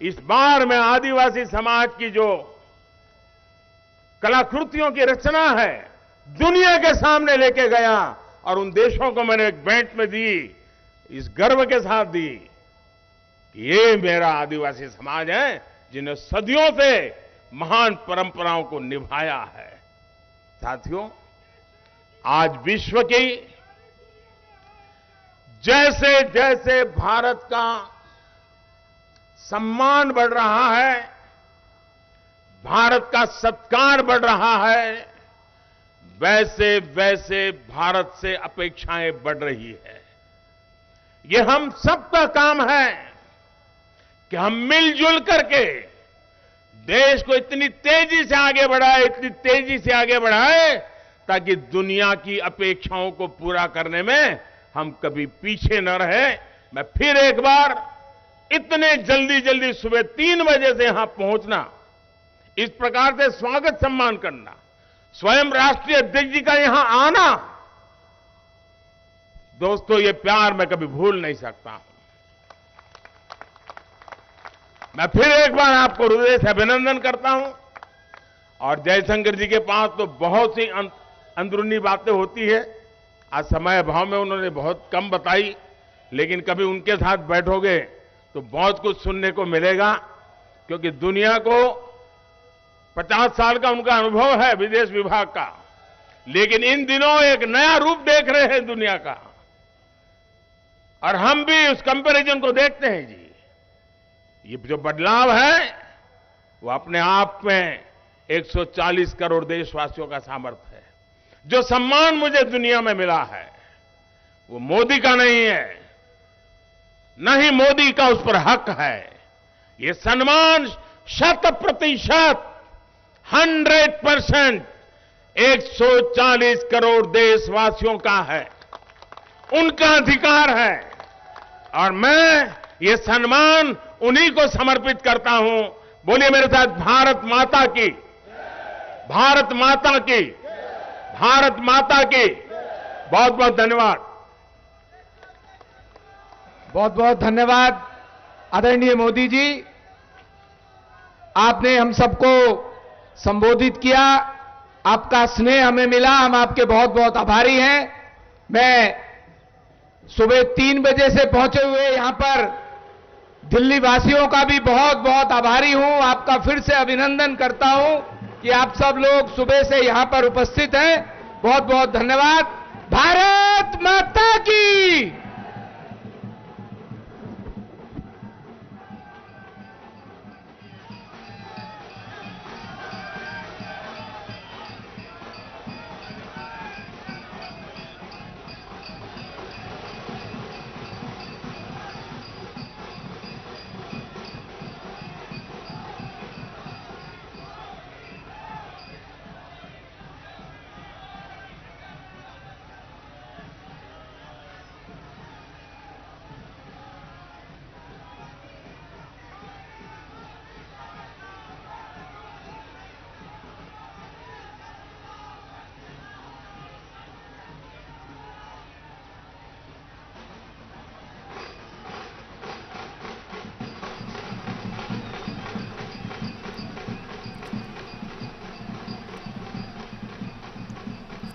इस बार मैं आदिवासी समाज की जो कलाकृतियों की रचना है दुनिया के सामने लेके गया, और उन देशों को मैंने एक भेंट में दी, इस गर्व के साथ दी कि ये मेरा आदिवासी समाज है जिन्हें सदियों से महान परंपराओं को निभाया है। साथियों, आज विश्व की जैसे जैसे भारत का सम्मान बढ़ रहा है, भारत का सत्कार बढ़ रहा है, वैसे वैसे भारत से अपेक्षाएं बढ़ रही है। ये हम सबका काम है कि हम मिलजुल करके देश को इतनी तेजी से आगे बढ़ाए, इतनी तेजी से आगे बढ़ाए, ताकि दुनिया की अपेक्षाओं को पूरा करने में हम कभी पीछे न रहे। मैं फिर एक बार इतने जल्दी जल्दी सुबह 3 बजे से यहां पहुंचना, इस प्रकार से स्वागत सम्मान करना, स्वयं राष्ट्रीय अध्यक्ष जी का यहां आना, दोस्तों ये प्यार मैं कभी भूल नहीं सकता हूं। मैं फिर एक बार आपको हृदय से अभिनंदन करता हूं। और जयशंकर जी के पास तो बहुत सी अंदरूनी बातें होती है, आज समय अभाव में उन्होंने बहुत कम बताई, लेकिन कभी उनके साथ बैठोगे तो बहुत कुछ सुनने को मिलेगा, क्योंकि दुनिया को 50 साल का उनका अनुभव है विदेश विभाग का, लेकिन इन दिनों एक नया रूप देख रहे हैं दुनिया का, और हम भी उस कंपैरिजन को देखते हैं जी। ये जो बदलाव है वो अपने आप में 140 करोड़ देशवासियों का सामर्थ्य है। जो सम्मान मुझे दुनिया में मिला है वो मोदी का नहीं है, न ही मोदी का उस पर हक है। ये सम्मान 100%, 100% 140 करोड़ देशवासियों का है, उनका अधिकार है, और मैं ये सम्मान उन्हीं को समर्पित करता हूं। बोलिए मेरे साथ, भारत माता की, भारत माता की, भारत माता की। बहुत बहुत धन्यवाद। बहुत बहुत धन्यवाद आदरणीय मोदी जी, आपने हम सबको संबोधित किया, आपका स्नेह हमें मिला, हम आपके बहुत बहुत आभारी हैं। मैं सुबह 3 बजे से पहुंचे हुए यहां पर दिल्ली वासियों का भी बहुत बहुत आभारी हूं, आपका फिर से अभिनंदन करता हूं कि आप सब लोग सुबह से यहां पर उपस्थित हैं। बहुत बहुत धन्यवाद। भारत माता की।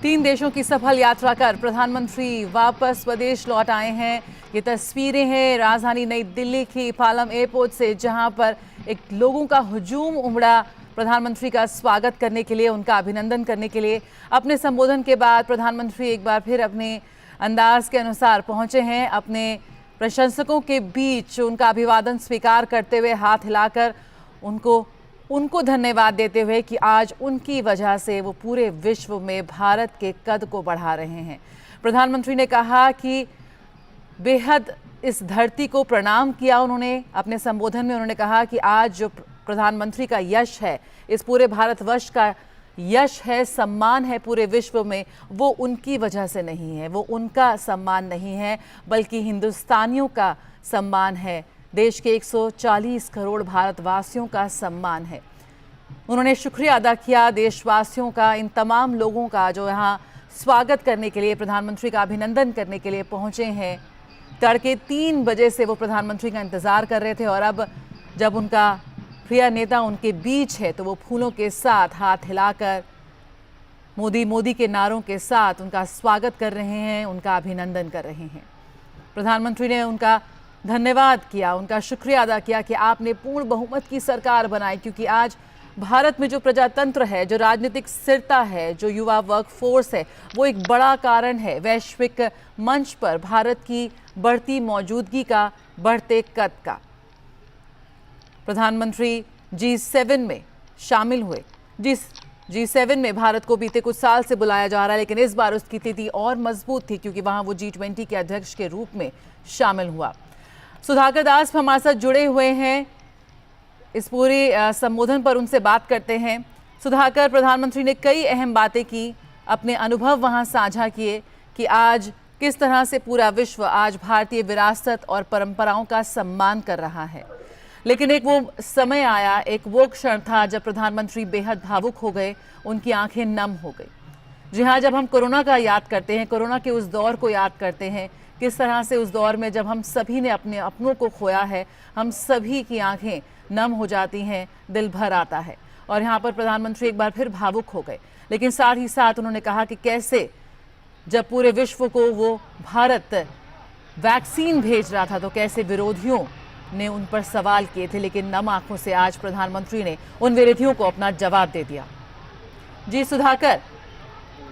तीन देशों की सफल यात्रा कर प्रधानमंत्री वापस स्वदेश लौट आए हैं। ये तस्वीरें हैं राजधानी नई दिल्ली की पालम एयरपोर्ट से, जहां पर एक लोगों का हुजूम उमड़ा प्रधानमंत्री का स्वागत करने के लिए, उनका अभिनंदन करने के लिए। अपने संबोधन के बाद प्रधानमंत्री एक बार फिर अपने अंदाज के अनुसार पहुंचे हैं अपने प्रशंसकों के बीच, उनका अभिवादन स्वीकार करते हुए हाथ हिलाकर उनको धन्यवाद देते हुए कि आज उनकी वजह से वो पूरे विश्व में भारत के कद को बढ़ा रहे हैं। प्रधानमंत्री ने कहा कि बेहद इस धरती को प्रणाम किया उन्होंने अपने संबोधन में। उन्होंने कहा कि आज जो प्रधानमंत्री का यश है, इस पूरे भारतवर्ष का यश है, सम्मान है पूरे विश्व में, वो उनकी वजह से नहीं है, वो उनका सम्मान नहीं है, बल्कि हिंदुस्तानियों का सम्मान है, देश के 140 करोड़ भारतवासियों का सम्मान है। उन्होंने शुक्रिया अदा किया देशवासियों का, इन तमाम लोगों का जो यहाँ स्वागत करने के लिए, प्रधानमंत्री का अभिनंदन करने के लिए पहुँचे हैं। तड़के 3 बजे से वो प्रधानमंत्री का इंतज़ार कर रहे थे और अब जब उनका प्रिय नेता उनके बीच है तो वो फूलों के साथ हाथ हिलाकर मोदी के नारों के साथ उनका स्वागत कर रहे हैं, उनका अभिनंदन कर रहे हैं। प्रधानमंत्री ने उनका धन्यवाद किया, उनका शुक्रिया अदा किया कि आपने पूर्ण बहुमत की सरकार बनाई, क्योंकि आज भारत में जो प्रजातंत्र है, जो राजनीतिक स्थिरता है, जो युवा वर्कफोर्स है, वो एक बड़ा कारण है वैश्विक मंच पर भारत की बढ़ती मौजूदगी का, बढ़ते कद का। प्रधानमंत्री G7 में शामिल हुए। G7 में भारत को बीते कुछ साल से बुलाया जा रहा है, लेकिन इस बार उसकी स्थिति और मजबूत थी क्योंकि वहां वो G20 के अध्यक्ष के रूप में शामिल हुआ। सुधाकर दास हमारे साथ जुड़े हुए हैं, इस पूरे संबोधन पर उनसे बात करते हैं। सुधाकर, प्रधानमंत्री ने कई अहम बातें की, अपने अनुभव वहां साझा किए कि आज किस तरह से पूरा विश्व आज भारतीय विरासत और परंपराओं का सम्मान कर रहा है। लेकिन एक वो समय आया, एक वो क्षण था जब प्रधानमंत्री बेहद भावुक हो गए, उनकी आंखें नम हो गई। जी हाँ, जब हम कोरोना का याद करते हैं, कोरोना के उस दौर को याद करते हैं, किस तरह से उस दौर में जब हम सभी ने अपने अपनों को खोया है, हम सभी की आंखें नम हो जाती हैं, दिल भर आता है। और यहाँ पर प्रधानमंत्री एक बार फिर भावुक हो गए, लेकिन साथ ही साथ उन्होंने कहा कि कैसे जब पूरे विश्व को वो भारत वैक्सीन भेज रहा था तो कैसे विरोधियों ने उन पर सवाल किए थे, लेकिन नम आंखों से आज प्रधानमंत्री ने उन विरोधियों को अपना जवाब दे दिया। जी सुधाकर,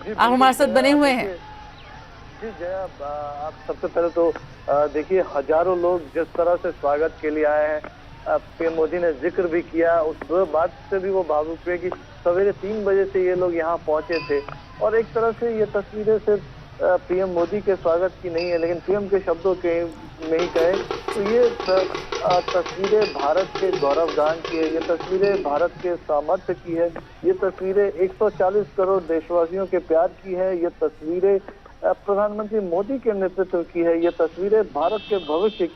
आप हमारे साथ बने हुए हैं। जी जया, आप सबसे पहले तो देखिए हजारों लोग जिस तरह से स्वागत के लिए आए हैं, पीएम मोदी ने जिक्र भी किया, उस बात से भी वो भावुक हुए कि सवेरे 3 बजे से ये लोग यहाँ पहुंचे थे। और एक तरह से ये तस्वीरें सिर्फ पीएम मोदी के स्वागत की नहीं है, लेकिन पीएम के शब्दों के में ही कहे तो ये तस्वीरें भारत के गौरवगान की है, ये तस्वीरें भारत के सामर्थ्य की है, ये तस्वीरें 140 करोड़ देशवासियों के प्यार की है, ये तस्वीरें प्रधानमंत्री मोदी के नेतृत्व की है, ये तस्वीरें भारत के भविष्य की